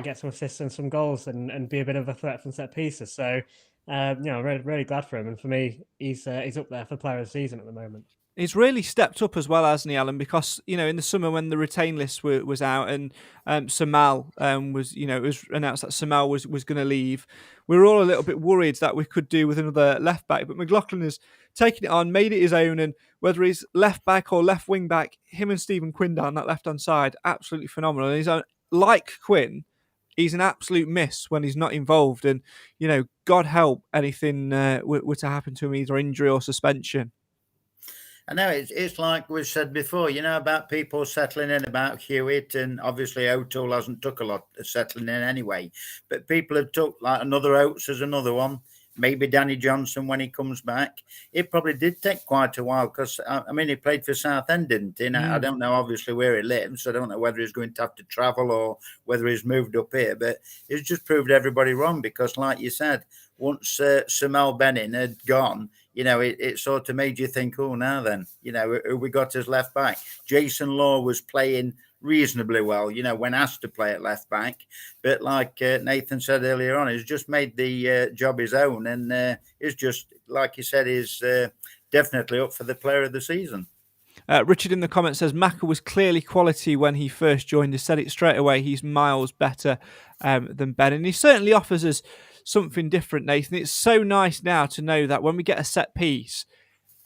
[SPEAKER 2] get some assists and some goals and be a bit of a threat from set pieces. So really, really glad for him. And for me, he's up there for player of the season at the moment.
[SPEAKER 6] He's really stepped up as well, hasn't he, Alan? Because, in the summer when the retain list was out and Samal it was announced that Samal was going to leave, we were all a little bit worried that we could do with another left back. But McLaughlin has taken it on, made it his own, and whether he's left back or left wing back, him and Stephen Quinn down that left hand side, absolutely phenomenal. And he's like Quinn, he's an absolute miss when he's not involved. And God help anything were to happen to him, either injury or suspension.
[SPEAKER 3] I know it's like we've said before, about people settling in about Hewitt, and obviously O'Toole hasn't took a lot of settling in anyway. But people have took like another Oates as another one. Maybe Danny Johnson when he comes back. It probably did take quite a while because he played for Southend, didn't he? I don't know obviously where he lives. So I don't know whether he's going to have to travel or whether he's moved up here. But it's just proved everybody wrong because, like you said, once Samal Benin had gone, it sort of made you think, oh, now then, who we got as left back. Jason Law was playing reasonably well, when asked to play at left back. But like Nathan said earlier on, he's just made the job his own. And it's just, like you said, is definitely up for the player of the season.
[SPEAKER 6] Richard in the comments says Macca was clearly quality when he first joined. He said it straight away. He's miles better than Ben. And he certainly offers us something different, Nathan. It's so nice now to know that when we get a set piece,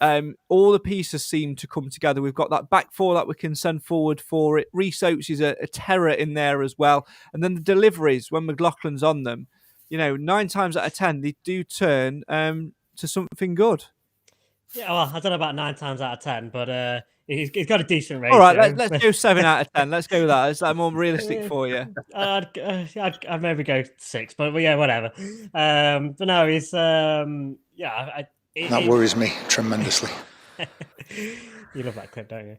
[SPEAKER 6] all the pieces seem to come together. We've got that back four that we can send forward for it. Reece Oates is a terror in there as well. And then the deliveries, when McLaughlin's on them, 9 times out of 10, they do turn to something good.
[SPEAKER 2] Yeah, well, I don't know about 9 times out of 10, but he's got a decent rating.
[SPEAKER 6] All right, let's go 7 out of 10. Let's go with that. Is that more realistic for you?
[SPEAKER 2] I'd maybe go 6, but yeah, whatever. But no, he's that
[SPEAKER 10] worries me tremendously.
[SPEAKER 2] You love that clip, don't you?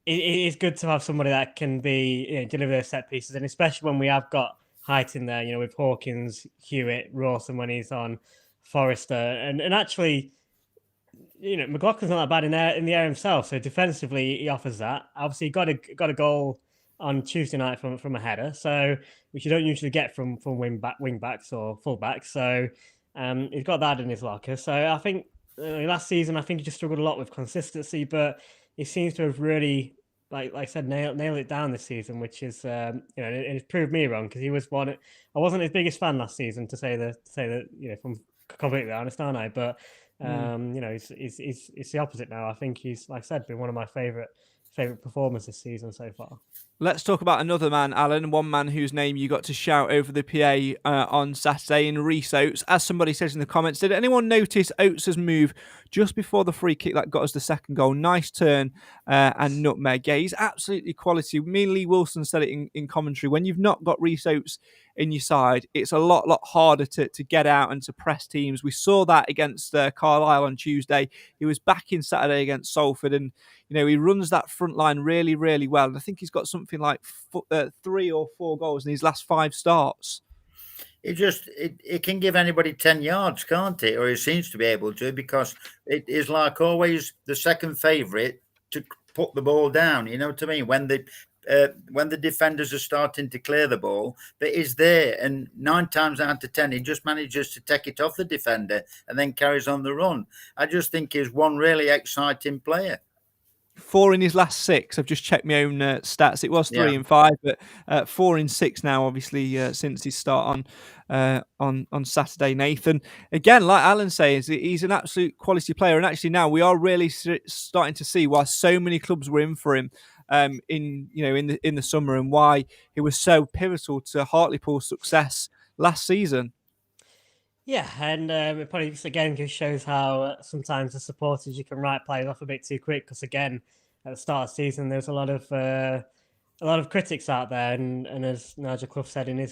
[SPEAKER 2] It's good to have somebody that can be deliver those set pieces, and especially when we have got height in there. With Hawkins, Hewitt, Rawson when he's on, Forrester, and actually. McLaughlin's not that bad in the air himself, so defensively he offers that. Obviously, he got a goal on Tuesday night from a header, so which you don't usually get from wing backs or full backs. So he's got that in his locker. So I think last season he just struggled a lot with consistency, but he seems to have really, like I said, nailed it down this season, which is it's proved me wrong because he was one. I wasn't his biggest fan last season to say that if I'm completely honest, aren't I? But It's the opposite now. I think he's, like I said, been one of my favourite performers this season so far.
[SPEAKER 6] Let's talk about another man, Alan, one man whose name you got to shout over the PA on Saturday in Rhys Oates. As somebody says in the comments, did anyone notice Oates' move just before the free kick that got us the second goal? Nice turn and nutmeg. Yeah, he's absolutely quality. Me and Lee Wilson said it in commentary. When you've not got Rhys Oates in your side, it's a lot harder to get out and to press teams. We saw that against Carlisle on Tuesday. He was back in Saturday against Salford, and he runs that front line really, really well. And I think he's got something like 3 or 4 goals in his last 5 starts.
[SPEAKER 3] It can give anybody 10 yards, can't it? Or it seems to be able to, because it is like always the second favourite to put the ball down. You know what I mean? When the defenders are starting to clear the ball, but he's there, and 9 times out of 10 he just manages to take it off the defender and then carries on the run. I just think he's one really exciting player.
[SPEAKER 6] 4 in his last 6. I've just checked my own stats. It was 3 in 5, but 4 in 6 now, obviously, since his start on Saturday, Nathan. Again, like Alan says, he's an absolute quality player. And actually now we are really starting to see why so many clubs were in for him in the summer, and why he was so pivotal to Hartlepool's success last season.
[SPEAKER 2] Yeah, and it probably just again just shows how sometimes the supporters, you can write players off a bit too quick, because again at the start of the season there's a lot of critics out there, and as Nigel Clough said in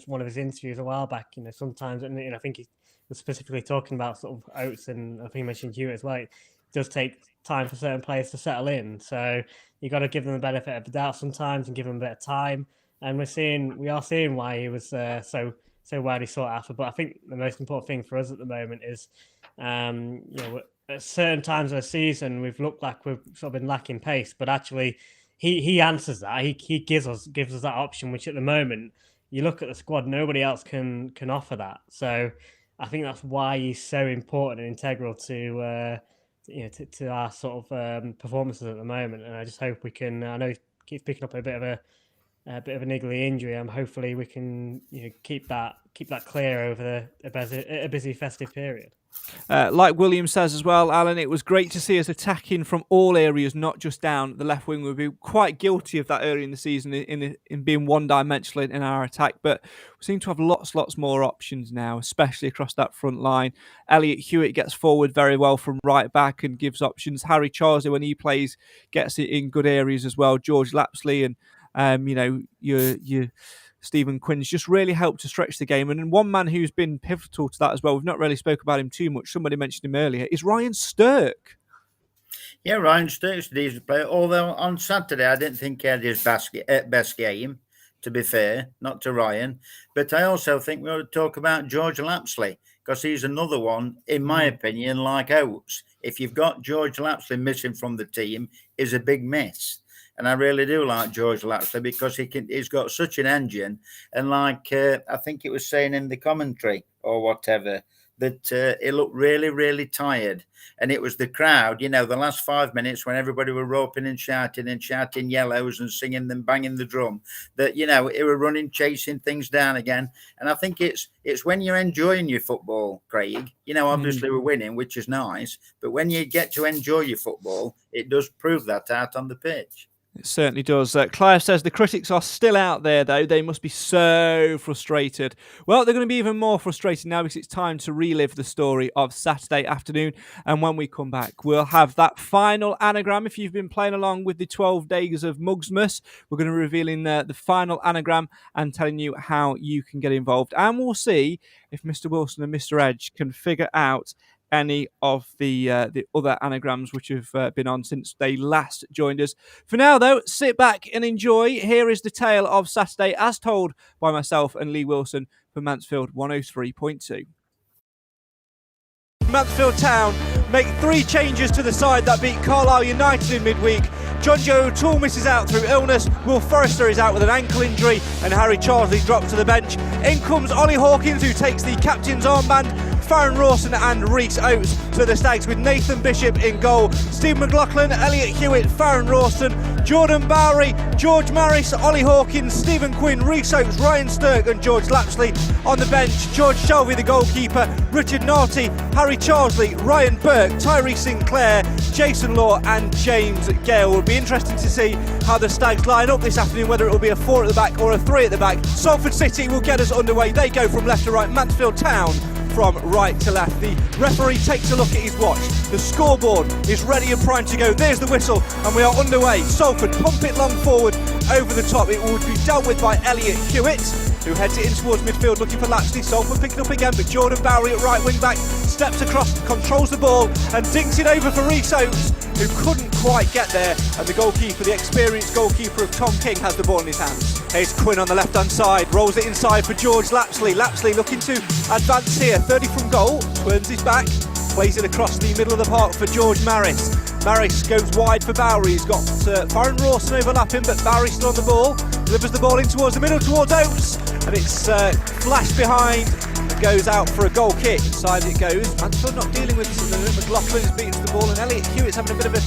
[SPEAKER 2] one of his interviews a while back, sometimes, and I think he was specifically talking about sort of Oates, and I think he mentioned Hewitt as well. It does take time for certain players to settle in, so you got to give them the benefit of the doubt sometimes and give them a bit of time. And we are seeing why he was so widely sought after. But I think the most important thing for us at the moment is, at certain times of the season, we've looked like we've sort of been lacking pace, but actually he answers that. He gives us that option, which at the moment, you look at the squad, nobody else can offer that. So I think that's why he's so important and integral to our sort of performances at the moment. And I just hope we can. I know he keeps picking up a bit of a niggly injury. Hopefully we can keep that clear over a busy festive period.
[SPEAKER 6] Like William says as well, Alan, it was great to see us attacking from all areas, not just down the left wing. We've been quite guilty of that early in the season in being one-dimensional in our attack, but we seem to have lots more options now, especially across that front line. Elliot Hewitt gets forward very well from right back and gives options. Harry Charsley, when he plays, gets it in good areas as well. George Lapsley and your Stephen Quinn's just really helped to stretch the game. And one man who's been pivotal to that as well, we've not really spoke about him too much, somebody mentioned him earlier, is Ryan Stirk.
[SPEAKER 3] Yeah, Ryan Stirk's a decent player, although on Saturday I didn't think he had his best game, to be fair, not to Ryan. But I also think we ought to talk about George Lapsley, because he's another one, in my opinion, like Oates. If you've got George Lapsley missing from the team, is a big miss. And I really do like George Lapsley, because he's got such an engine. And like I think it was saying in the commentary or whatever, that he looked really, really tired. And it was the crowd, the last 5 minutes when everybody were roping and shouting yellows and singing them, banging the drum, that, it were running, chasing things down again. And I think it's when you're enjoying your football, Craig, obviously we're winning, which is nice. But when you get to enjoy your football, it does prove that out on the pitch.
[SPEAKER 6] It certainly does. Clive says the critics are still out there, though. They must be so frustrated. Well, they're going to be even more frustrated now, because it's time to relive the story of Saturday afternoon. And when we come back, we'll have that final anagram. If you've been playing along with the 12 days of MUGSTMAS, we're going to be revealing the final anagram and telling you how you can get involved. And we'll see if Mr. Wilson and Mr. Edge can figure out any of the other anagrams which have been on since they last joined us. For now, though, sit back and enjoy. Here is the tale of Saturday as told by myself and Lee Wilson for Mansfield 103.2. Mansfield Town make 3 changes to the side that beat Carlisle United in midweek. John Joe O'Toole misses out through illness, Will Forrester is out with an ankle injury, and Harry Charsley dropped to the bench. In comes Ollie Hawkins, who takes the captain's armband, Farron Rawson and Rhys Oates. So the Stags with Nathan Bishop in goal, Steve McLaughlin, Elliot Hewitt, Farron Rawson,
[SPEAKER 11] Jordan Bowery, George Maris, Ollie Hawkins, Stephen Quinn, Rhys Oates, Ryan Stirk and George Lapsley. On the bench, George Shelby, the goalkeeper, Richard Narty, Harry Charlesley, Ryan Burke, Tyree Sinclair, Jason Law and James Gale. Will be interesting to see how the Stags line up this afternoon, whether it will be a 4 at the back or a 3 at the back. Salford City will get us underway. They go from left to right. Mansfield Town from right to left. The referee takes a look at his watch. The scoreboard is ready and primed to go. There's the whistle and we are underway. Salford pump it long forward over the top. It will be dealt with by Elliot Hewitt, who heads it in towards midfield looking for Lapsley. Salford picking up again, but Jordan Bowery at right wing back steps across, controls the ball and dinks it over for Rhys Oates, who couldn't quite get there, and the goalkeeper, the experienced goalkeeper of Tom King, has the ball in his hands. Here's Quinn on the left hand side, rolls it inside for George Lapsley. Lapsley looking to advance here, 30 from goal, turns his back, plays it across the middle of the park for George Maris. Maris goes wide for Bowery. He's got Farron Rawson overlapping, but Bowery still on the ball, delivers the ball in towards the middle towards Oates, and it's flashed behind. Goes out for a goal kick. Inside it goes. Mansfield not dealing with McLaughlin is beating to the ball, and Elliot Hewitt's having a bit of a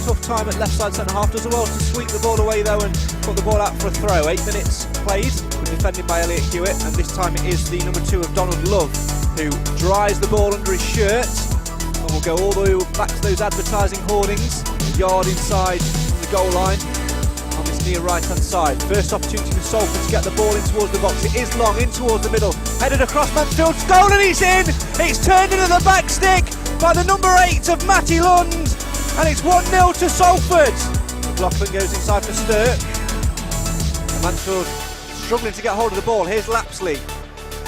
[SPEAKER 11] tough time at left side centre half. Does well to sweep the ball away though and put the ball out for a throw. 8 minutes played, defended by Elliot Hewitt, and this time it is the number 2 of Donald Love who dries the ball under his shirt, and will go all the way back to those advertising hoardings, a yard inside the goal line. On this near right hand side, first opportunity for Salford to get the ball in towards the box. It is long in towards the middle, headed across Mansfield's goal and he's in. It's turned into the back stick by the number 8 of Matty Lund, and it's 1-0 to Salford. McLaughlin goes inside for Stirk. Mansfield struggling to get hold of the ball. Here's Lapsley,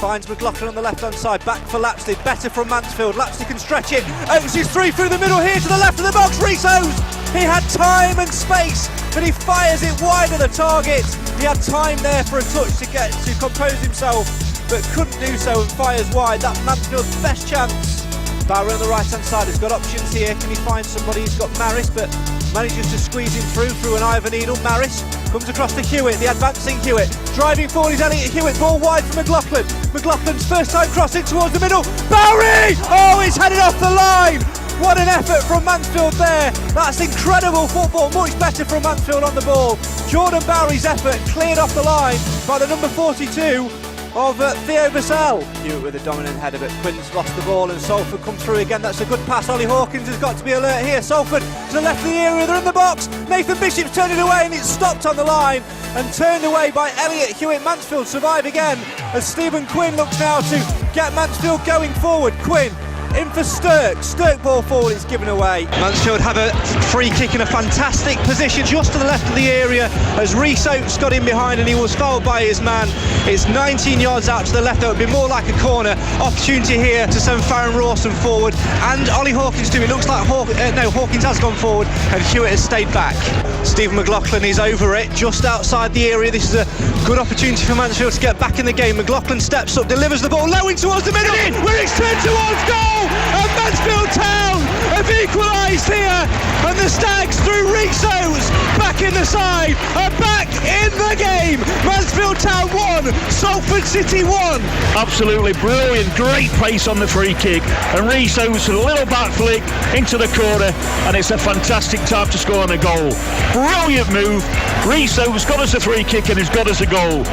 [SPEAKER 11] finds McLaughlin on the left hand side, back for Lapsley, better from Mansfield. Lapsley can stretch it, Oates is through the middle here to the left of the box. Rhys Oates, he had time and space, but he fires it wide of the target. He had time there for a touch to get to compose himself, but couldn't do so and fires wide. That's Mansfield's best chance. Bowery on the right hand side has got options here. Can he find somebody? He's got Maris, but manages to squeeze him through an Ivan Needle. Maris comes across to Hewitt, the advancing Hewitt. Driving forward is Elliot Hewitt, ball wide for McLaughlin. McLaughlin's first time crossing towards the middle. Bowery! Oh, he's headed off the line! What an effort from Mansfield there. That's incredible football, much better from Mansfield on the ball. Jordan Bowery's effort cleared off the line by the number 42 of Theo Vassell. Hewitt with a dominant header, but Quinn's lost the ball and Salford come through again. That's a good pass. Ollie Hawkins has got to be alert here. Salford to the left of the area, they're in the box. Nathan Bishop's turned it away and it's stopped on the line and turned away by Elliot Hewitt. Mansfield survive again as Stephen Quinn looks now to get Mansfield going forward. Quinn in for Stirk. Stirk ball forward, it's given away.
[SPEAKER 1] Mansfield have a free kick in a fantastic position just to the left of the area as Rhys Oates got in behind and he was fouled by his man. It's 19 yards out to the left. That would be more like a corner. Opportunity here to send Farron Rawson forward and Ollie Hawkins too. It looks like Hawkins has gone forward and Hewitt has stayed back. Stephen McLaughlin is over it, just outside the area. This is a good opportunity for Mansfield to get back in the game. McLaughlin steps up, delivers the ball low in towards the middle, where it's turned towards goal, and Mansfield Town have equalised here, and the Stags through Rhys Oates back in the side are back in the game. Mansfield Town 1, Salford City 1.
[SPEAKER 12] Absolutely brilliant, great pace on the free kick, and Rhys Oates with a little back flick into the corner, and it's a fantastic time to score on a goal. Brilliant move. Rhys Oates got us a free kick and he's got us a goal.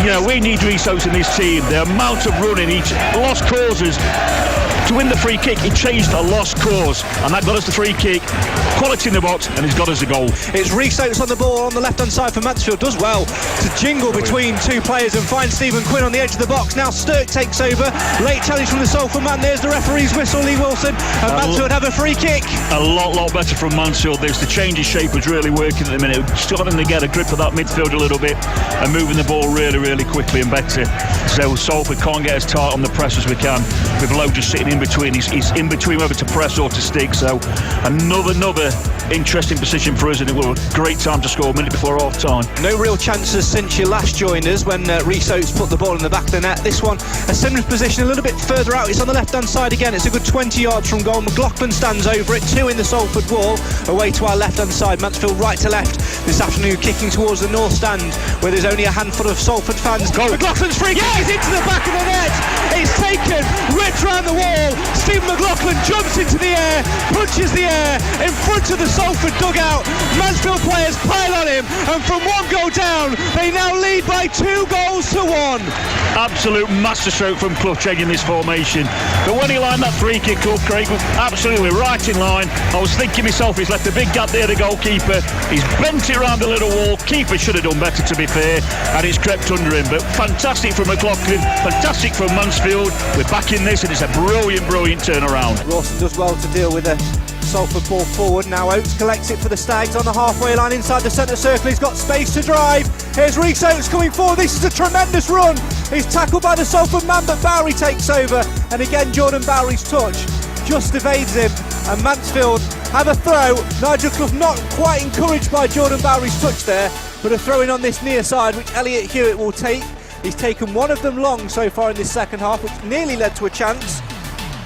[SPEAKER 12] You know, we need Rhys Oates in this team. The amount of running, each lost causes. To win the free kick, he changed a lost cause, and that got us the free kick. Quality in the box, and he's got us a goal.
[SPEAKER 1] It's Rhys Oates on the ball on the left-hand side for Mansfield. Does well to jingle between two players and find Stephen Quinn on the edge of the box. Now Stirk takes over. Late challenge from the Salford man. There's the referee's whistle, Lee Wilson, and Mansfield have a free kick.
[SPEAKER 12] A lot better from Mansfield. There's the change of shape was really working at the minute. Starting to get a grip of that midfield a little bit and moving the ball really quickly and better. So Salford can't get as tight on the press as we can, with Lowe just sitting in between. He's in between whether to press or to stick. So another interesting position for us, and it was a great time to score a minute before half time.
[SPEAKER 1] No real chances since you last joined us when Rhys Oates put the ball in the back of the net. This one a similar position, a little bit further out. It's on the left hand side again. It's a good 20 yards from goal. McLaughlin stands over it, 2 in the Salford wall, away to our left hand side. Mansfield right to left this afternoon, kicking towards the north stand where there's only a handful of Salford fans.
[SPEAKER 12] Goal.
[SPEAKER 1] McLaughlin's free kick is into the back of the net.
[SPEAKER 11] It's taken, ripped round the wall. Stephen McLaughlin jumps into the air, punches the air in front of the Salford dugout. Mansfield players pile on him, and from one goal down, they now lead by 2-1.
[SPEAKER 12] Absolute masterstroke from Clough changing this formation. But when he lined that free kick up, Craig was absolutely right in line. I was thinking myself, he's left a big gap there, the goalkeeper. He's bent it around the little wall. Keeper should have done better, to be fair, and it's crept under him. But fantastic from McLaughlin, fantastic from Mansfield. We're back in this, and it's a brilliant, brilliant turnaround.
[SPEAKER 11] Rawson does well to deal with a Salford ball forward. Now Oates collects it for the Stags on the halfway line inside the centre circle. He's got space to drive. Here's Rhys Oates coming forward. This is a tremendous run. He's tackled by the Salford man, but Bowery takes over. And again, Jordan Bowery's touch just evades him. And Mansfield have a throw. Nigel Clough not quite encouraged by Jordan Bowery's touch there, but a throw in on this near side, which Elliot Hewitt will take. He's taken one of them long so far in this second half, which nearly led to a chance.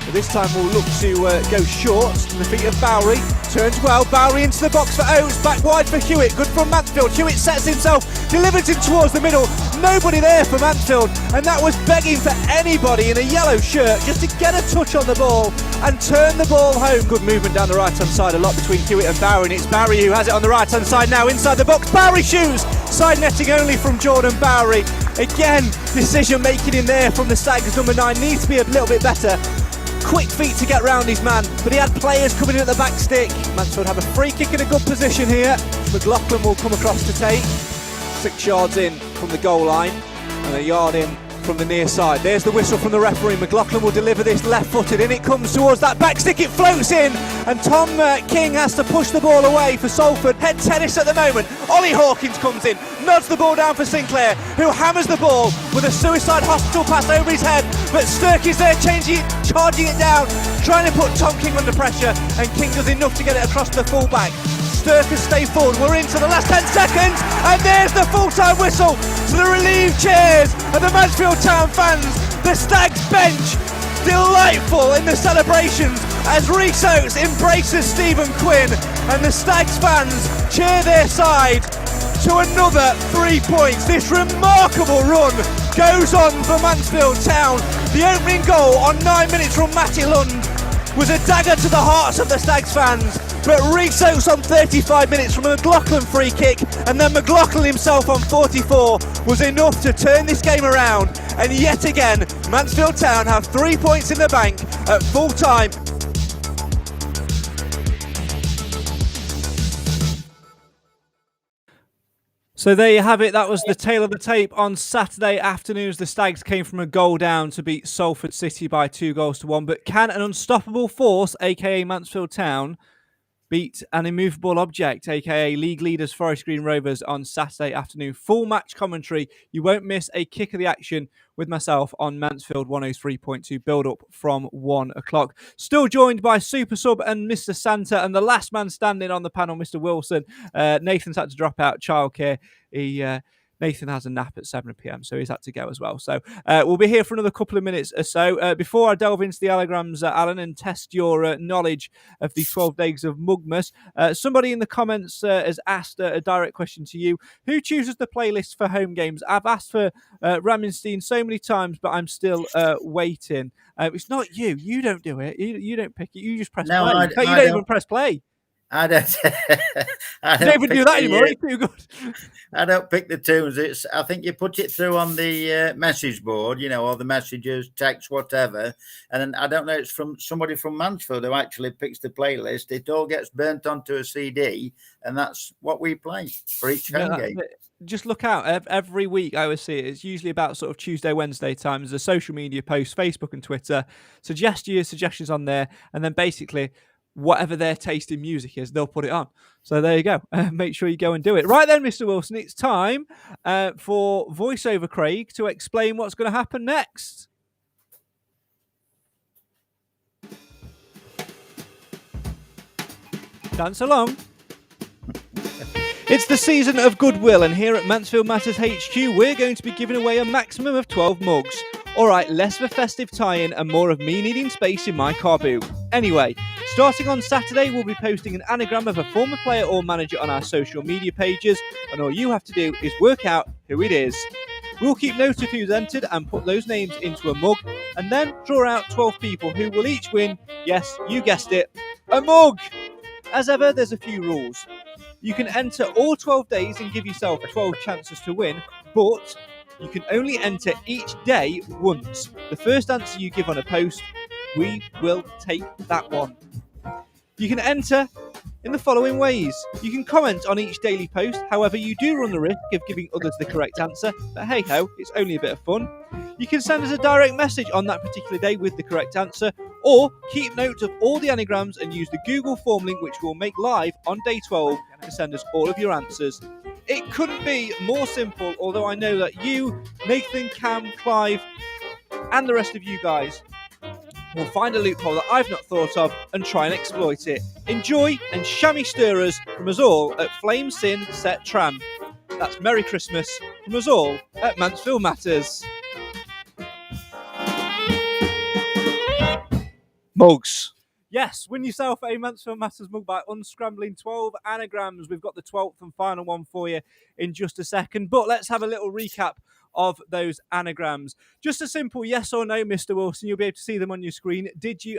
[SPEAKER 11] But this time we'll look to go short to the feet of Bowery. Turns well, Bowery into the box for Oates, back wide for Hewitt, good from Mansfield. Hewitt sets himself, delivers him towards the middle. Nobody there for Mansfield, and that was begging for anybody in a yellow shirt just to get a touch on the ball and turn the ball home. Good movement down the right hand side, a lot between Hewitt and Bowery, and it's Bowery who has it on the right hand side now inside the box. Bowery shoots, side netting only from Jordan Bowery. Again, decision making in there from the Stags. Number 9 needs to be a little bit better. Quick feet to get round his man, but he had players coming in at the back stick. Mansfield have a free kick in a good position here. McLaughlin will come across to take. 6 yards in from the goal line and a yard in from the near side. There's the whistle from the referee. McLaughlin will deliver this left-footed. In it comes towards that back stick. It floats in, and Tom King has to push the ball away for Salford. Head tennis at the moment. Ollie Hawkins comes in, nods the ball down for Sinclair, who hammers the ball with a suicide hospital pass over his head. But Stirk is there, charging it down, trying to put Tom King under pressure, and King does enough to get it across to the full-back. Stirk has stayed forward. We're into the last 10 seconds, and there's the full-time whistle to the relieved cheers of the Mansfield Town fans. The Stags bench delightful in the celebrations as Rhys Oates embraces Stephen Quinn, and the Stags fans cheer their side to another 3 points. This remarkable run goes on for Mansfield Town. The opening goal on 9 minutes from Matty Lund was a dagger to the hearts of the Stags fans, but Rhys Oates on 35 minutes from a McLaughlin free kick, and then McLaughlin himself on 44 was enough to turn this game around. And yet again, Mansfield Town have 3 points in the bank at full time.
[SPEAKER 6] So there you have it. That was the tail of the tape on Saturday afternoons. The Stags came from a goal down to beat Salford City by 2-1. But can an unstoppable force, aka Mansfield Town, beat an immovable object, aka league leaders Forest Green Rovers, on Saturday afternoon? Full match commentary. You won't miss a kick of the action with myself on Mansfield 103.2 build up from 1 o'clock. Still joined by Super Sub and Mr. Santa, and the last man standing on the panel, Mr. Wilson. Nathan's had to drop out childcare. Nathan has a nap at 7 p.m, so he's had to go as well. So we'll be here for another couple of minutes or so. Before I delve into the anagrams, Alan, and test your knowledge of the 12 days of Mugmas, somebody in the comments has asked a direct question to you. Who chooses the playlist for home games? I've asked for Raminstein so many times, but I'm still waiting. It's not you. You don't do it. You don't pick it. You just press play. You don't even press play.
[SPEAKER 3] I don't.
[SPEAKER 6] I don't even do that anymore. It's too good.
[SPEAKER 3] I don't pick the tunes. I think you put it through on the message board, all the messages, text, whatever. And then I don't know, it's from somebody from Mansfield who actually picks the playlist. It all gets burnt onto a CD, and that's what we play for each home game.
[SPEAKER 6] Just look out every week. I always see it. It's usually about sort of Tuesday, Wednesday time. There's a social media post, Facebook and Twitter. Suggest your suggestions on there, and then basically whatever their taste in music is, they'll put it on. So there you go. Make sure you go and do it. Right then, Mr. Wilson, it's time for voiceover Craig to explain what's going to happen next. Dance along. It's the season of goodwill, and here at Mansfield Matters HQ, we're going to be giving away a maximum of 12 mugs. All right, less of a festive tie-in and more of me needing space in my car boot. Anyway, starting on Saturday, we'll be posting an anagram of a former player or manager on our social media pages, and all you have to do is work out who it is. We'll keep note of who's entered and put those names into a mug, and then draw out 12 people who will each win, yes, you guessed it, a mug. As ever, there's a few rules. You can enter all 12 days and give yourself 12 chances to win, but you can only enter each day once. The first answer you give on a post, we will take that one. You can enter in the following ways. You can comment on each daily post, however you do run the risk of giving others the correct answer, but hey ho, it's only a bit of fun. You can send us a direct message on that particular day with the correct answer, or keep note of all the anagrams and use the Google form link which we'll make live on day 12 to send us all of your answers. It couldn't be more simple, although I know that you, Nathan, Cam, Clive, and the rest of you guys will find a loophole that I've not thought of and try and exploit it. Enjoy and shammy stirrers from us all at Flame Sin Set Tram. That's Merry Christmas from us all at Mansfield Matters. Mugs. Yes, win yourself a Mansfield Matters mug by unscrambling 12 anagrams. We've got the 12th and final one for you in just a second, but let's have a little recap of those anagrams. Just a simple yes or no, Mr. Wilson. You'll be able to see them on your screen.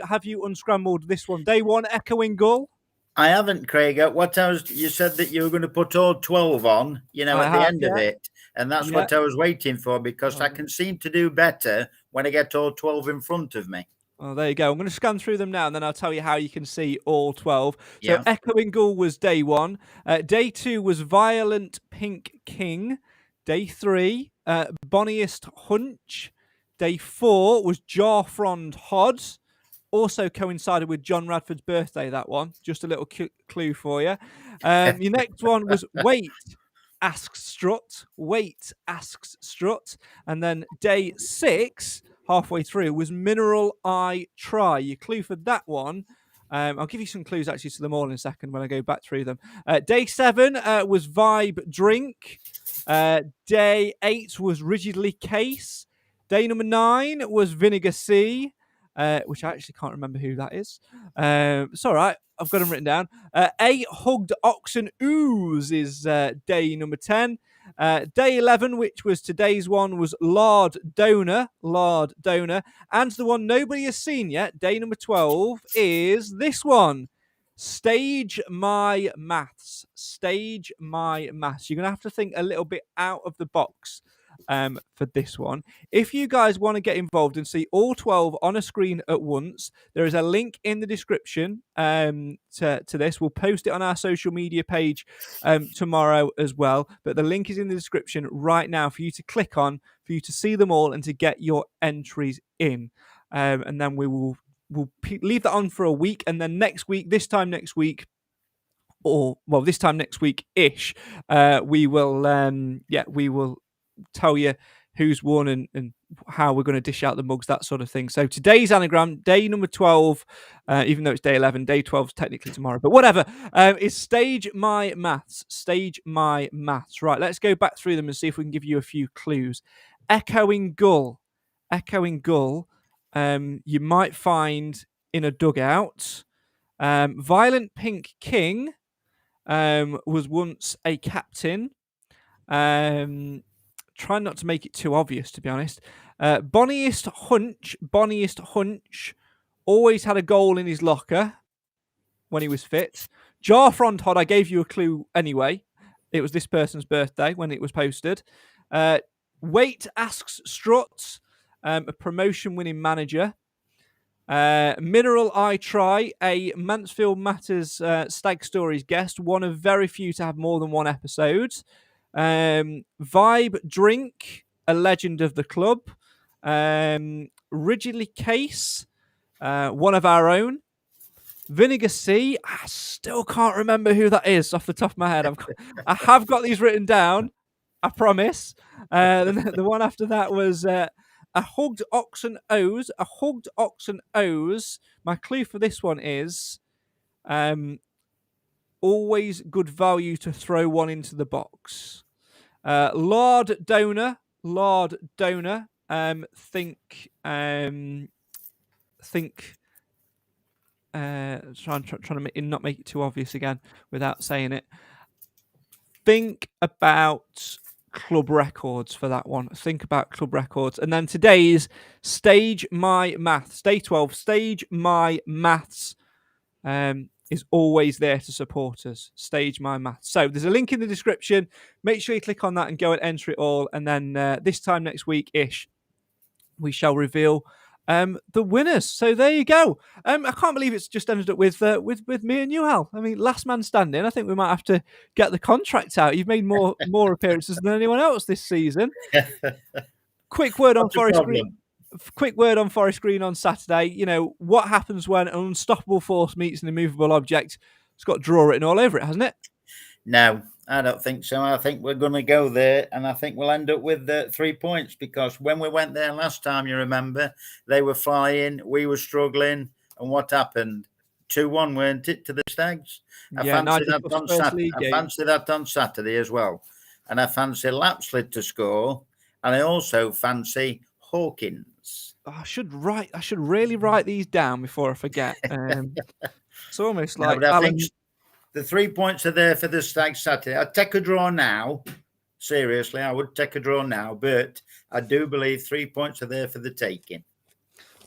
[SPEAKER 6] Have you unscrambled this one? Day one, Echoing Gull.
[SPEAKER 3] I haven't, Craig. You said that you were going to put all 12 on, at the end of it. And that's what I was waiting for, because I can seem to do better when I get all 12 in front of me.
[SPEAKER 6] Oh, there you go. I'm going to scan through them now, and then I'll tell you how you can see all 12. So Echoing Gull was day one. Day two was Violent Pink King. Day three, Bonniest Hunch. Day four was Jarfrond Hod. Also coincided with John Radford's birthday, that one. Just a little clue for you. Your next one was Wait, Asks Strut. Wait, Asks Strut. And then day six, halfway through, was Mineral I Try. Your clue for that one, I'll give you some clues actually to them all in a second when I go back through them. Day seven was Vibe Drink. Day 8 was Rigidly Case. Day number 9 was Vinegar C, which I actually can't remember who that is. It's all right. I've got them written down. 8 Hugged Oxen Ooze is day number 10. Day 11, which was today's one, was Lard Donor. And the one nobody has seen yet, day number 12, is this one. Stage My Maths. Stage My Maths. You're going to have to think a little bit out of the box for this one. If you guys want to get involved and see all 12 on a screen at once, there is a link in the description to this. We'll post it on our social media page tomorrow as well. But the link is in the description right now for you to click on, for you to see them all and to get your entries in. And then we'll leave that on for a week, and then this time next week ish, we will tell you who's won and how we're going to dish out the mugs, that sort of thing. So today's anagram, day number 12, even though it's day 11, day 12 is technically tomorrow, but whatever, is Stage My Maths. Stage My Maths. Right, let's go back through them and see if we can give you a few clues. Echoing Gull. You might find in a dugout. Violent Pink King was once a captain. Try not to make it too obvious, to be honest. Bonniest Hunch always had a goal in his locker when he was fit. Jarfrond Hod, I gave you a clue anyway. It was this person's birthday when it was posted. Wait Asks Strut, a promotion-winning manager. Mineral I Try, a Mansfield Matters Stag Stories guest, one of very few to have more than one episode. Vibe Drink, a legend of the club. Rigidly Case, one of our own. Vinegar C, I still can't remember who that is off the top of my head. I have got these written down, I promise. The one after that was a Hugged Oxen O's. My clue for this one is always good value to throw one into the box. Lard Donor. Think. Trying to not make it too obvious again without saying it. Think about club records for that one. Think about club records. And then today's Stage My Maths. Day 12, Stage My Maths is always there to support us. Stage My Maths. So there's a link in the description. Make sure you click on that and go and enter it all. And then this time next week-ish, we shall reveal the winners. So there you go. I can't believe it's just ended up with me and you, Hal. I mean, last man standing. I think we might have to get the contract out. You've made more appearances than anyone else this season. Quick word on Forest Green. Quick word on Forest Green on Saturday. You know, what happens when an unstoppable force meets an immovable object? It's got draw written all over it, hasn't it?
[SPEAKER 3] No, I don't think so. I think we're going to go there, and I think we'll end up with 3 points, because when we went there last time, you remember, they were flying, we were struggling, and what happened? 2-1, weren't it, to the Stags? I fancy that on Saturday as well. And I fancy Lapsley to score, and I also fancy Hawkins.
[SPEAKER 6] I should really write these down before I forget. It's almost like
[SPEAKER 3] I think the 3 points are there for the Stags Saturday. I'd take a draw now. Seriously, I would take a draw now, but I do believe 3 points are there for the taking.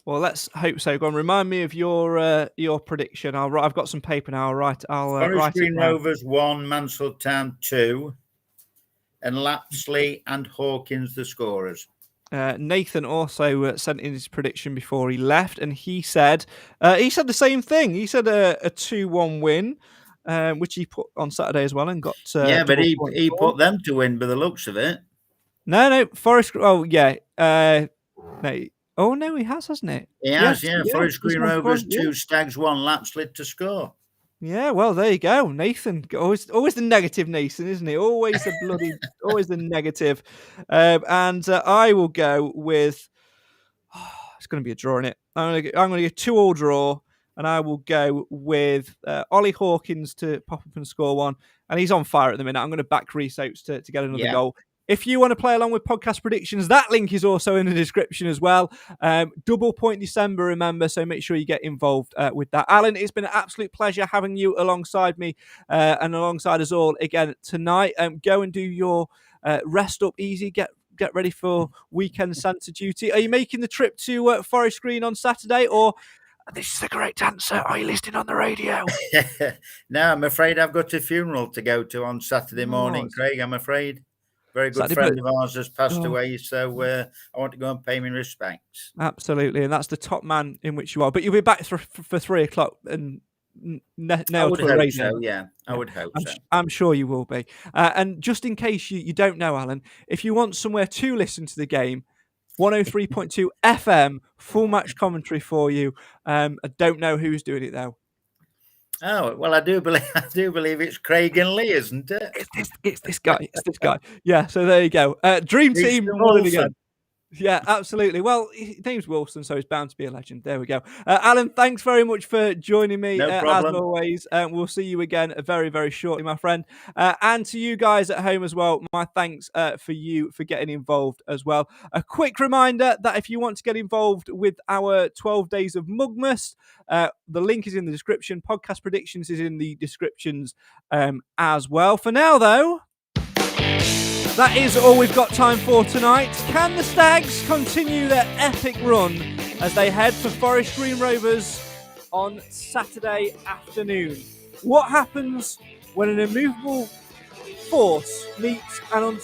[SPEAKER 6] Well, let's hope so. Go on, remind me of your prediction. I've got some paper now. I'll write
[SPEAKER 3] Forest Green
[SPEAKER 6] it down.
[SPEAKER 3] Rovers 1, Mansfield Town 2, and Lapsley and Hawkins the scorers.
[SPEAKER 6] Nathan also sent in his prediction before he left, and he said the same thing. He said a 2-1 win, which he put on Saturday as well, and got
[SPEAKER 3] but he put them to win by the looks of it.
[SPEAKER 6] No, Forest. Oh yeah, no. Oh no, he has, hasn't it?
[SPEAKER 3] He has, yeah. Forest Green Rovers 2, Stags 1, Lapsley to score.
[SPEAKER 6] Yeah, well, there you go. Nathan, always the negative Nathan, isn't he? Always the negative. And I will go with, it's going to be a draw in it. I'm going to get 2-2 draw, and I will go with Ollie Hawkins to pop up and score one. And he's on fire at the minute. I'm going to back Reece Oates to get another goal. If you want to play along with podcast predictions, that link is also in the description as well. Double point December, remember, so make sure you get involved with that. Alan, it's been an absolute pleasure having you alongside me and alongside us all again tonight. Go and do your rest up easy, get ready for weekend Santa duty. Are you making the trip to Forest Green on Saturday, or this is the correct answer, are you listening on the radio?
[SPEAKER 3] No, I'm afraid I've got a funeral to go to on Saturday morning, Craig, I'm afraid. Very good friend of ours has passed away, so I want to go and pay my respects.
[SPEAKER 6] Absolutely, and that's the top man in which you are. But you'll be back for 3 o'clock and nailed to a radio.
[SPEAKER 3] So, yeah, I would hope so.
[SPEAKER 6] I'm sure you will be. And just in case you don't know, Alan, if you want somewhere to listen to the game, 103.2 FM, full match commentary for you. I don't know who's doing it though.
[SPEAKER 3] Oh, well, I do believe it's Craig and Lee, isn't it?
[SPEAKER 6] It's this guy. Yeah, so there you go. Dream team. Again. Yeah, absolutely. Well, his name's Wilson, so he's bound to be a legend. There we go. Alan, thanks very much for joining me, as always. We'll see you again very, very shortly, my friend. And to you guys at home as well, my thanks for getting involved as well. A quick reminder that if you want to get involved with our 12 days of MUGSTMAS, the link is in the description. Podcast predictions is in the descriptions as well. For now, though, that is all we've got time for tonight. Can the Stags continue their epic run as they head for Forest Green Rovers on Saturday afternoon? What happens when an immovable force meets an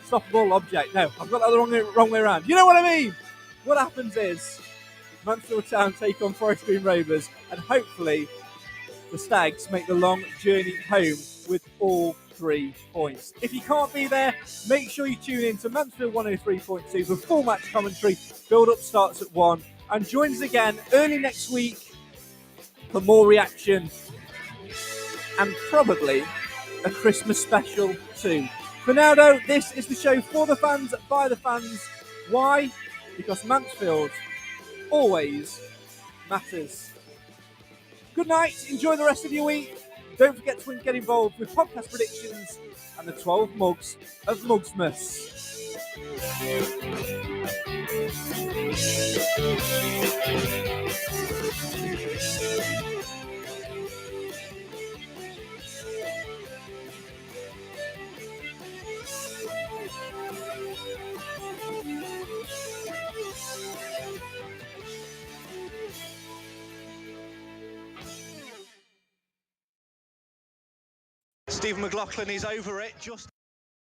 [SPEAKER 6] unstoppable object? No, I've got that the wrong way around. You know what I mean? What happens is Mansfield Town take on Forest Green Rovers, and hopefully the Stags make the long journey home with all 3 points. If you can't be there, make sure you tune in to Mansfield 103.2 for full match commentary. Build-up starts at 1, and join us again early next week for more reaction and probably a Christmas special too. For now, though, this is the show for the fans, by the fans. Why? Because Mansfield always matters. Good night. Enjoy the rest of your week. Don't forget to get involved with podcast predictions and the 12 mugs of MUGSTMAS.
[SPEAKER 1] Stephen McLaughlin is over it,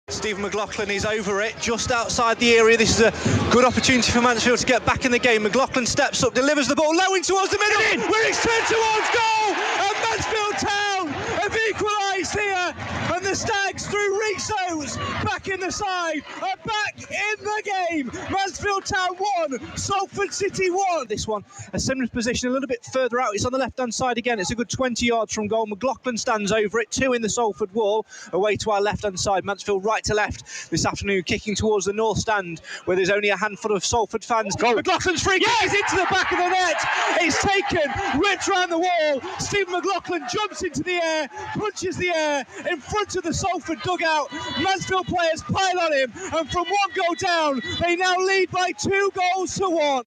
[SPEAKER 1] Stephen McLaughlin is over it, just outside the area. This is a good opportunity for Mansfield to get back in the game. McLaughlin steps up, delivers the ball low in towards the middle, where it's turned towards goal, and Mansfield Town have equalised here, and the Stags through Rissos back in the side are back in the game. Mansfield Town 1, Salford City 1. This one, a similar position, a little bit further out. It's on the left-hand side again. It's a good 20 yards from goal. McLaughlin stands over it, 2 in the Salford wall, away to our left-hand side. Mansfield right to left this afternoon, kicking towards the north stand, where there's only a handful of Salford fans. McLaughlin's free kick is into the back of the net. It's taken, ripped round the wall. Stephen McLaughlin jumps into the air, punches the air in front of the Salford dugout. Mansfield players pile on him, and from 1 goal down, they now lead by 2 goals to 1.